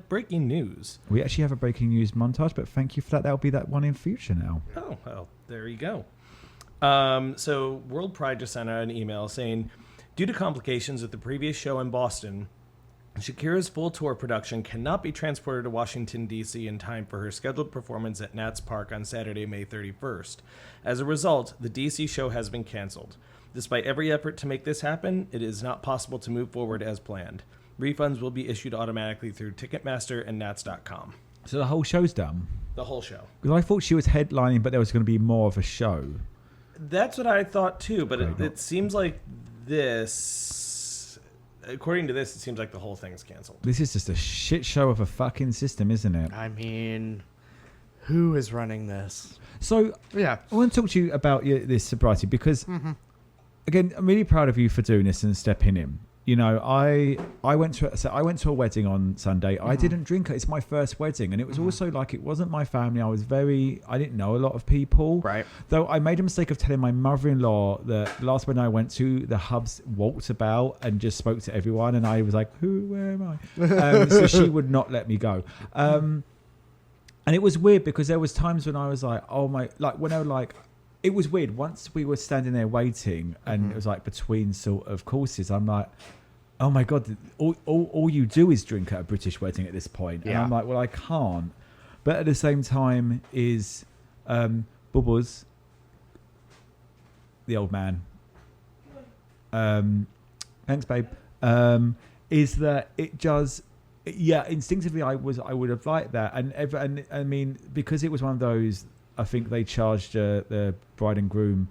Breaking news. We actually have a breaking news montage, but thank you for that. That'll be that one in future now. Oh, well, there you go. So World Pride just sent out an email saying, due to complications with the previous show in Boston, Shakira's full tour production cannot be transported to Washington, D.C. in time for her scheduled performance at Nats Park on Saturday, May 31st. As a result, the D.C. show has been canceled. Despite every effort to make this happen, it is not possible to move forward as planned. Refunds will be issued automatically through Ticketmaster and Nats.com. So the whole show's done? The whole show. Because I thought she was headlining, but there was going to be more of a show. That's what I thought too, but it seems like this... According to this, it seems like the whole thing's canceled. This is just a shit show of a fucking system, isn't it? I mean, who is running this? So, yeah, I want to talk to you about this sobriety because, again, I'm really proud of you for doing this and stepping in. You know, I went to a wedding on Sunday. I didn't drink. It's my first wedding, and it was also like it wasn't my family. I didn't know a lot of people. Right. Though I made a mistake of telling my mother-in-law that last wedding I went to, the Hubs walked about and just spoke to everyone, and I was like, where am I? So she would not let me go. And it was weird because there was times when I was like, it was weird. Once we were standing there waiting, and it was like between sort of courses, I'm like, oh my God, all you do is drink at a British wedding at this point. And I'm like, well, I can't. But at the same time is Bubbles, the old man. Thanks, babe. Is that it does... Yeah, instinctively I would have liked that. And I mean, because it was one of those... I think they charged the bride and groom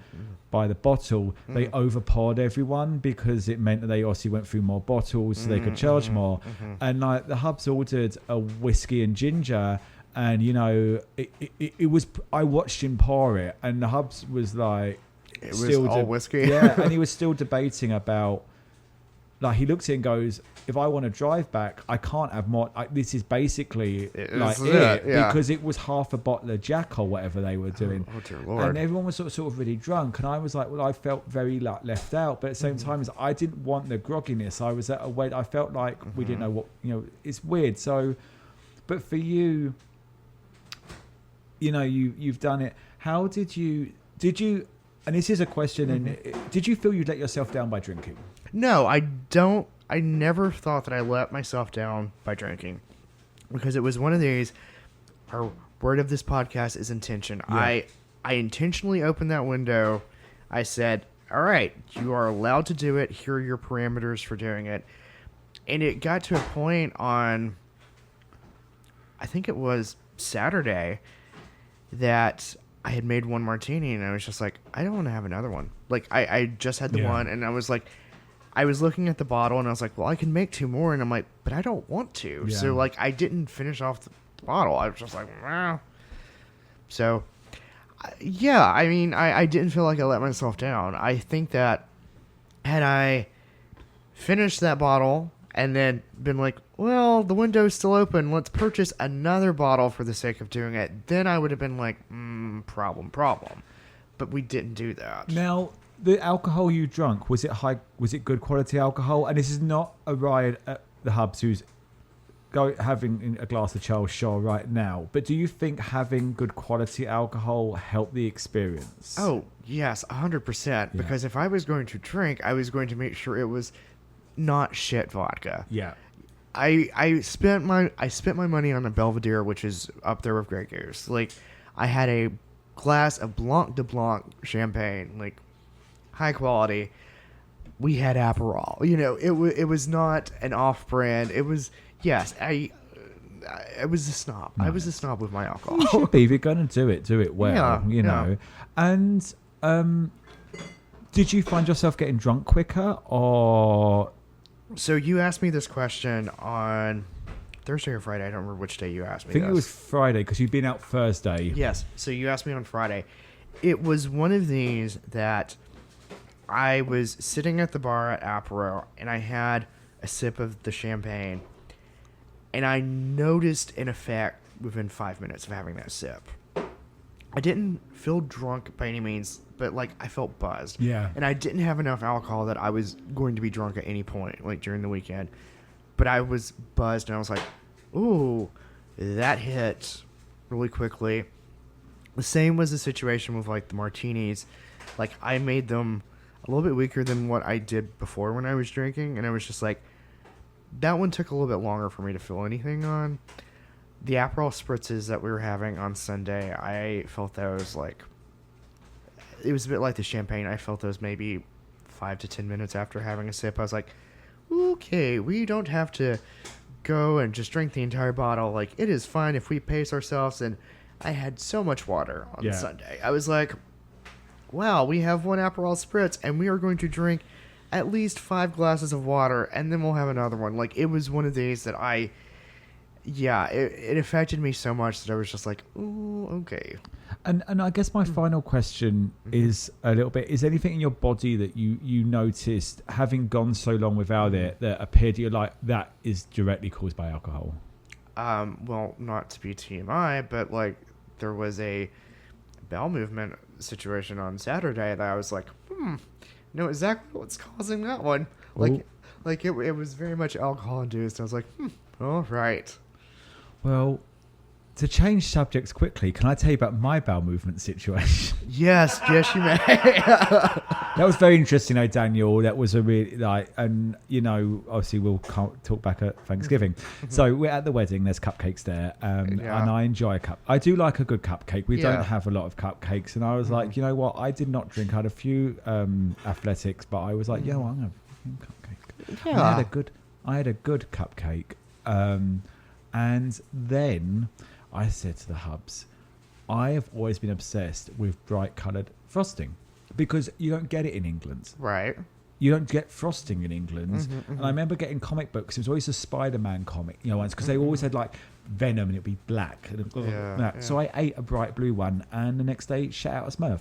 by the bottle. They overpoured everyone because it meant that they obviously went through more bottles so they could charge more. And like the Hubs ordered a whiskey and ginger, and you know it was. I watched him pour it, and the Hubs was like, it was all whiskey. Yeah, and he was still debating about. Like he looks at it and goes, if I want to drive back, I can't have more. This is basically because it was half a bottle of Jack or whatever they were doing. Oh dear Lord! And everyone was sort of really drunk, and I was like, well, I felt very left out. But at the same time, I didn't want the grogginess. I was at a weight. I felt like we didn't know what It's weird. So, but for you, you've done it. How did you? And this is a question, and did you feel you'd let yourself down by drinking? No, I don't. I never thought that I let myself down by drinking, because it was one of these. Our word of this podcast is intention. Yeah. I intentionally opened that window. I said, all right, you are allowed to do it. Here are your parameters for doing it. And it got to a point on, I think it was Saturday, that I had made one martini, and I was just like, I don't want to have another one. Like, I just had the one, and I was like, I was looking at the bottle, and I was like, well, I can make 2 more. And I'm like, but I don't want to. Yeah. So, like, I didn't finish off the bottle. I was just like, wow. So, yeah, I mean, I didn't feel like I let myself down. I think that had I finished that bottle and then been like, well, the window's still open, let's purchase another bottle for the sake of doing it, then I would have been like, problem. But we didn't do that. Now, the alcohol you drank, was it good quality alcohol? And this is not a riot at the Hubs who's having a glass of Charles Shaw right now, but do you think having good quality alcohol helped the experience? Oh, yes, 100%. Because if I was going to drink, I was going to make sure it was not shit vodka. Yeah. I spent my money on a Belvedere, which is up there with Grey Goose. Like, I had a glass of Blanc de Blanc champagne, like high quality. We had Aperol. You know, it was not an off-brand. It was. Yes, I was a snob. Nice. I was a snob with my alcohol. You should be. If you're going to do it well, you know. And did you find yourself getting drunk quicker, or? So you asked me this question on Thursday or Friday. I don't remember which day you asked me. I think it was Friday, because you'd been out Thursday. Yes. So you asked me on Friday. It was one of these that I was sitting at the bar at Apero, and I had a sip of the champagne. And I noticed an effect within 5 minutes of having that sip. I didn't feel drunk by any means, but, like, I felt buzzed. Yeah. And I didn't have enough alcohol that I was going to be drunk at any point, like, during the weekend. But I was buzzed, and I was like, ooh, that hit really quickly. The same was the situation with, like, the martinis. Like, I made them a little bit weaker than what I did before when I was drinking, and I was just like, that one took a little bit longer for me to feel anything on. The Aperol spritzes that we were having on Sunday, I felt those like... It was a bit like the champagne. I felt those maybe 5 to 10 minutes after having a sip. I was like, okay, we don't have to go and just drink the entire bottle. Like, it is fine if we pace ourselves. And I had so much water on Sunday. I was like, wow, we have one Aperol spritz, and we are going to drink at least 5 glasses of water, and then we'll have another one. Like, it was one of these that it affected me so much that I was just like, ooh, okay. And I guess my final question is a little bit, is anything in your body that you noticed, having gone so long without it, that appeared to you like that is directly caused by alcohol? Well, not to be TMI, but, like, there was a bowel movement situation on Saturday that I was like, know exactly what's causing that one. Like it was very much alcohol induced. I was like, all right. Well, to change subjects quickly, can I tell you about my bowel movement situation? Yes, you may. That was very interesting, though, Daniel. That was a really, and, you know, obviously we'll talk back at Thanksgiving. So we're at the wedding, there's cupcakes there, and I enjoy a cup. I do like a good cupcake. We don't have a lot of cupcakes, and I was like, you know what, I did not drink. I had a few athletics, but I was like, I'm going to have a cupcake. Yeah. I had a good cupcake, and then I said to the Hubs, I have always been obsessed with bright coloured frosting, because you don't get it in England. Right. You don't get frosting in England. And I remember getting comic books. It was always a Spider-Man comic, you know, because they always had like Venom and it'd be black. And So I ate a bright blue one, and the next day shut out a Smurf.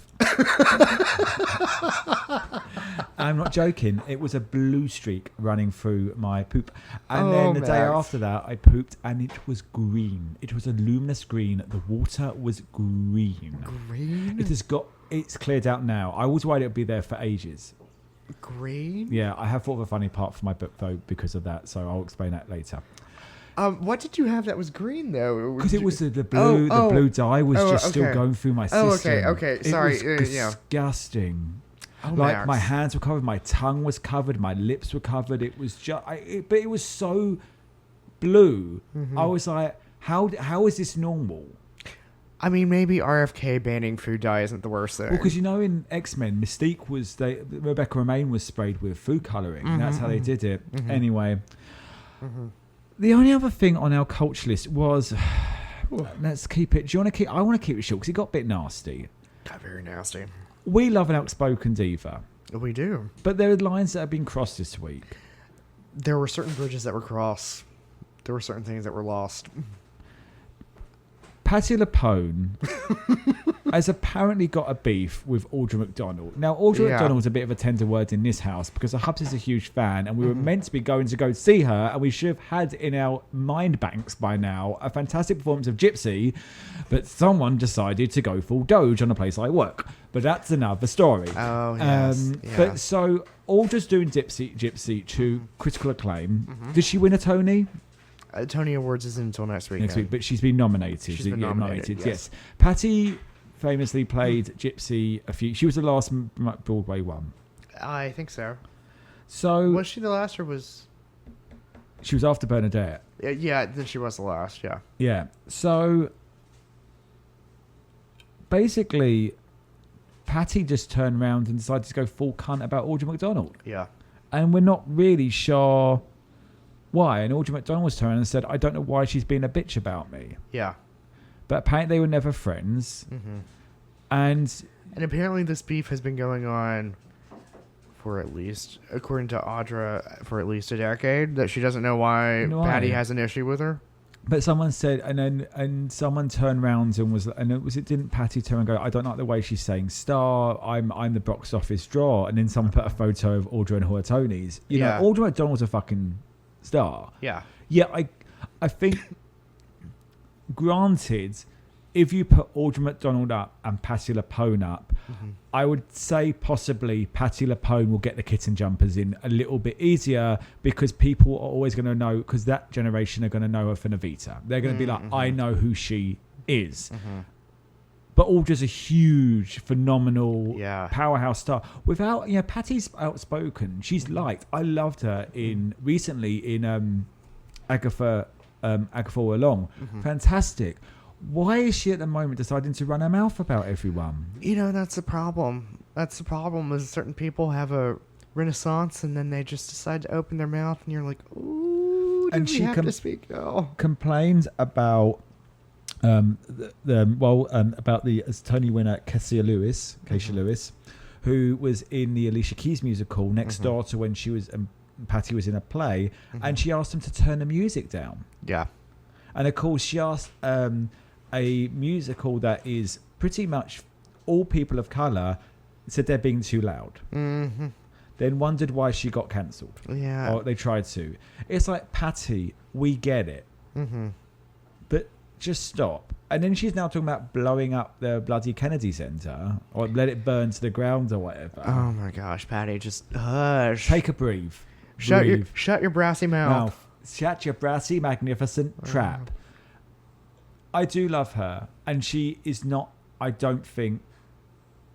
I'm not joking. It was a blue streak running through my poop. And then the day after that, I pooped, and it was green. It was a luminous green. The water was green. Green? It's cleared out now. I was worried it would be there for ages. Green? Yeah, I have thought of a funny part for my book, though, because of that, so I'll explain that later. What did you have that was green though? Because it was the blue. The blue dye was just still going through my system. Okay. Sorry. It was disgusting. Oh, like Max. my hands were covered, my tongue was covered, my lips were covered. It was just, but it was so blue. I was like, how is this normal? I mean, maybe RFK banning food dye isn't the worst thing. Well, because in X-Men, Mystique was Rebecca Romijn was sprayed with food coloring. That's how they did it. Anyway, the only other thing on our culture list was, let's keep it. I want to keep it short because it got a bit nasty. Got very nasty. We love an outspoken diva, We do. but there are lines that have been crossed this week. There were certain bridges that were crossed. There were certain things that were lost. Patti LuPone has apparently got a beef with Audra McDonald. Now, Audra McDonald's a bit of a tender word in this house because her hubs is a huge fan and we were meant to be going to go see her and we should have had in our mind banks by now a fantastic performance of Gypsy, but someone decided to go full Doge on a place like work. But that's another story. Oh, yes. But so Audra's doing Gypsy to critical acclaim. Did she win a Tony? Tony Awards isn't until next week. But she's been nominated. She's been nominated, yes. Patti famously played Gypsy she was the last Broadway one. I think so. So Was she the last or was... she was after Bernadette. Yeah, then she was the last, yeah. Yeah. So basically, Patti just turned around and decided to go full cunt about Audra McDonald. Yeah. And we're not really sure why. And Audra McDonald was turned around and said, I don't know why she's being a bitch about me. Yeah. But apparently they were never friends. And apparently this beef has been going on for at least, according to Audra, for at least a decade. That she doesn't know why Patti has an issue with her. But someone said, and someone turned around and didn't Patti turn and go, I don't like the way she's saying star, I'm the box office draw. And then someone put a photo of Audra and her Tonys. You know, Audra McDonald's a fucking star. Yeah. Yeah, I think, granted, if you put Audra McDonald up and Patti LuPone up, I would say possibly Patti LuPone will get the kitten jumpers in a little bit easier because people are always going to know, because that generation are going to know her for Navita. They're going to be like, I know who she is. But Audra's a huge, phenomenal powerhouse star. Without, Patti's outspoken. She's liked. I loved her recently in Agatha All Along. Fantastic. Why is she at the moment deciding to run her mouth about everyone? That's the problem. That's the problem is certain people have a renaissance and then they just decide to open their mouth and you're like, ooh, and she have to speak now? Complains about about the Tony winner Keisha Lewis, who was in the Alicia Keys musical next door to when she was Patti was in a play, and she asked him to turn the music down. Yeah. And of course she asked a musical that is pretty much all people of colour, said they're being too loud. Then wondered why she got cancelled. Yeah. Or they tried to. It's like, Patti, we get it. But just stop. And then she's now talking about blowing up the bloody Kennedy Center or let it burn to the ground or whatever. Oh my gosh, Patti, just hush. Take a breathe. Shut your brassy mouth. Shut your brassy, magnificent trap. I do love her, and she is not, I don't think,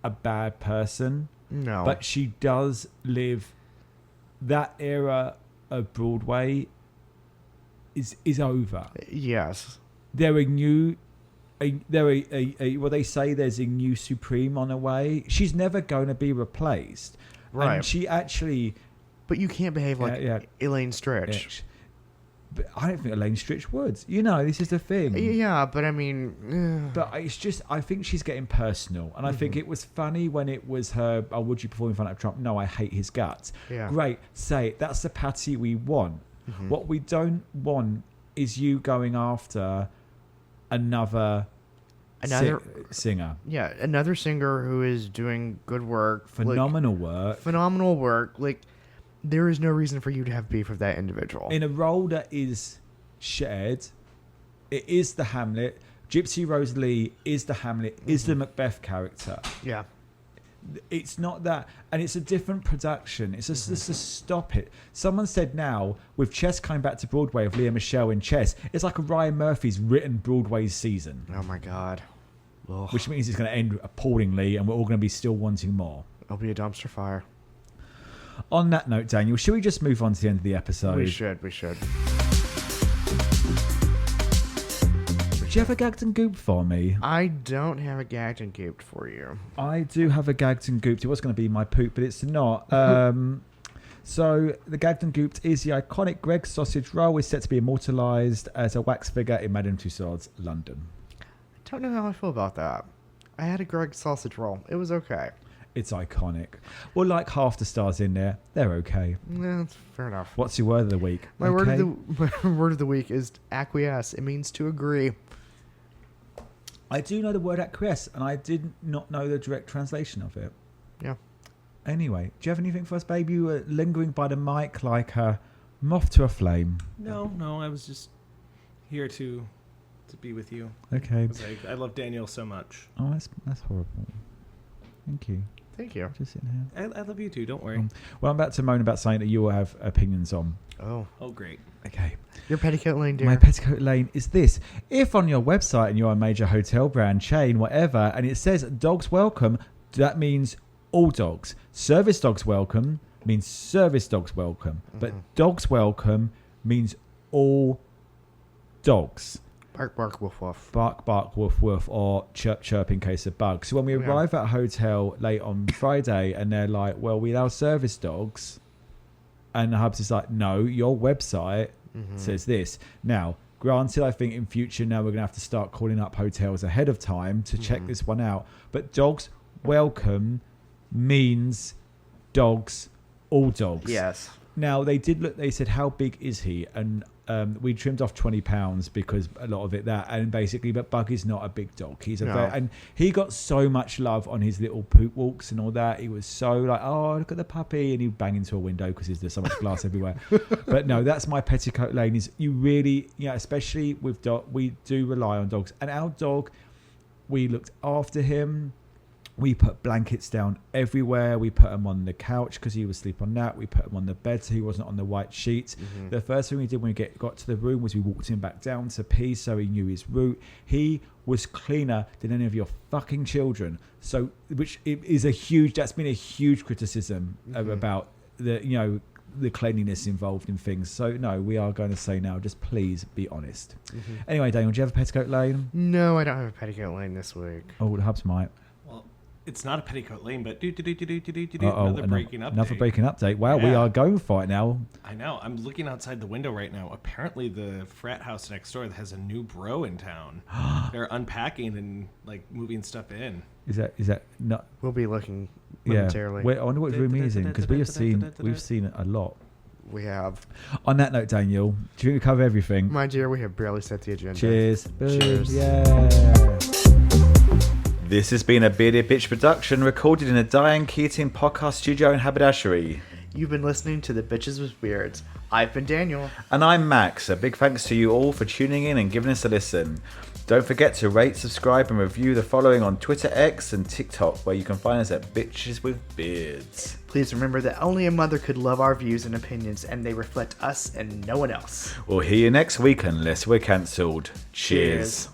a bad person. No. But she does live, that era of Broadway is over. Yes. They're they say there's a new Supreme on her way. She's never going to be replaced. Right. And she actually... But you can't behave like Elaine Stritch. But I don't think Elaine Stritch would. This is the thing. Yeah, but I mean... But it's just, I think she's getting personal. And I think it was funny when it was her, would you perform in front of Trump? No, I hate his guts. Yeah. Great, say it. That's the Patti we want. What we don't want is you going after another singer. Yeah, another singer who is doing good work. Phenomenal work. Like, there is no reason for you to have beef with that individual. In a role that is shared, it is the Hamlet. Gypsy Rose Lee is the Hamlet, is the Macbeth character. Yeah. It's not that, and it's a different production. It's just to stop it. Someone said now with Chess coming back to Broadway of Leah Michele in Chess, it's like a Ryan Murphy's written Broadway season. Oh my God. Ugh. Which means it's going to end appallingly, and we're all going to be still wanting more. It'll be a dumpster fire. On that note, Daniel, should we just move on to the end of the episode? We should. Do you have a gagged and gooped for me? I don't have a gagged and gooped for you. I do have a gagged and gooped. It was going to be my poop, but it's not. So the gagged and gooped is the iconic Greggs sausage roll is set to be immortalised as a wax figure in Madame Tussauds, London. I don't know how I feel about that. I had a Greggs sausage roll. It was okay. It's iconic. Well, like half the stars in there, they're okay. Yeah, that's fair enough. What's your word of the week? My word of the week is acquiesce. It means to agree. I do know the word acquiesce, and I did not know the direct translation of it. Yeah. Anyway, do you have anything for us, baby? You were lingering by the mic like a moth to a flame. No, I was just here to be with you. Okay. I love Daniel so much. Oh, that's horrible. Thank you. Thank you. Just sitting here. I love you too. Don't worry. Well, I'm about to moan about something that you will have opinions on. Oh, great. Okay. Your petticoat lane, dear. My petticoat lane is this. If on your website and you're a major hotel brand, chain, whatever, and it says dogs welcome, that means all dogs. Service dogs welcome means service dogs welcome. But dogs welcome means all dogs. Bark, bark, woof, woof. Bark, bark, woof, woof, or chirp, chirp in case of bugs. So when we arrive at a hotel late on Friday and they're like, well, we allow service dogs. And the Hubs is like, no, your website says this. Now, granted, I think in future now we're going to have to start calling up hotels ahead of time to check this one out. But dogs welcome means dogs, all dogs. Yes. Now, they did look, they said, how big is he? And we trimmed off 20 pounds because a lot of it that. And basically, but Buggy's not a big dog. He's and he got so much love on his little poop walks and all that. He was so like, oh, look at the puppy. And he'd bang into a window because there's so much glass everywhere. But no, that's my petticoat lane is you really, especially with dog, we do rely on dogs. And our dog, we looked after him. We put blankets down everywhere. We put him on the couch because he would sleep on that. We put him on the bed so he wasn't on the white sheets. The first thing we did when we got to the room was we walked him back down to pee so he knew his route. He was cleaner than any of your fucking children. So, which is that's been a huge criticism about the cleanliness involved in things. So no, we are going to say now, just please be honest. Anyway, Daniel, do you have a petticoat lane? No, I don't have a petticoat lane this week. Oh, the Hubs might. It's not a petticoat lane, but another breaking update. Another breaking update. Wow, we are going for it now. I know. I'm looking outside the window right now. Apparently, the frat house next door has a new bro in town. They're unpacking and moving stuff in. Is that not? We'll be looking momentarily. I wonder what room he's in because we've seen it a lot. We have. On that note, Daniel, do you think we cover everything? My dear, we have barely set the agenda. Cheers. Cheers. Yeah. This has been a Bearded Bitch production recorded in a Diane Keating podcast studio in Haberdashery. You've been listening to The Bitches with Beards. I've been Daniel. And I'm Max. A big thanks to you all for tuning in and giving us a listen. Don't forget to rate, subscribe and review the following on Twitter, X and TikTok, where you can find us at Bitches with Beards. Please remember that only a mother could love our views and opinions, and they reflect us and no one else. We'll hear you next week unless we're cancelled. Cheers.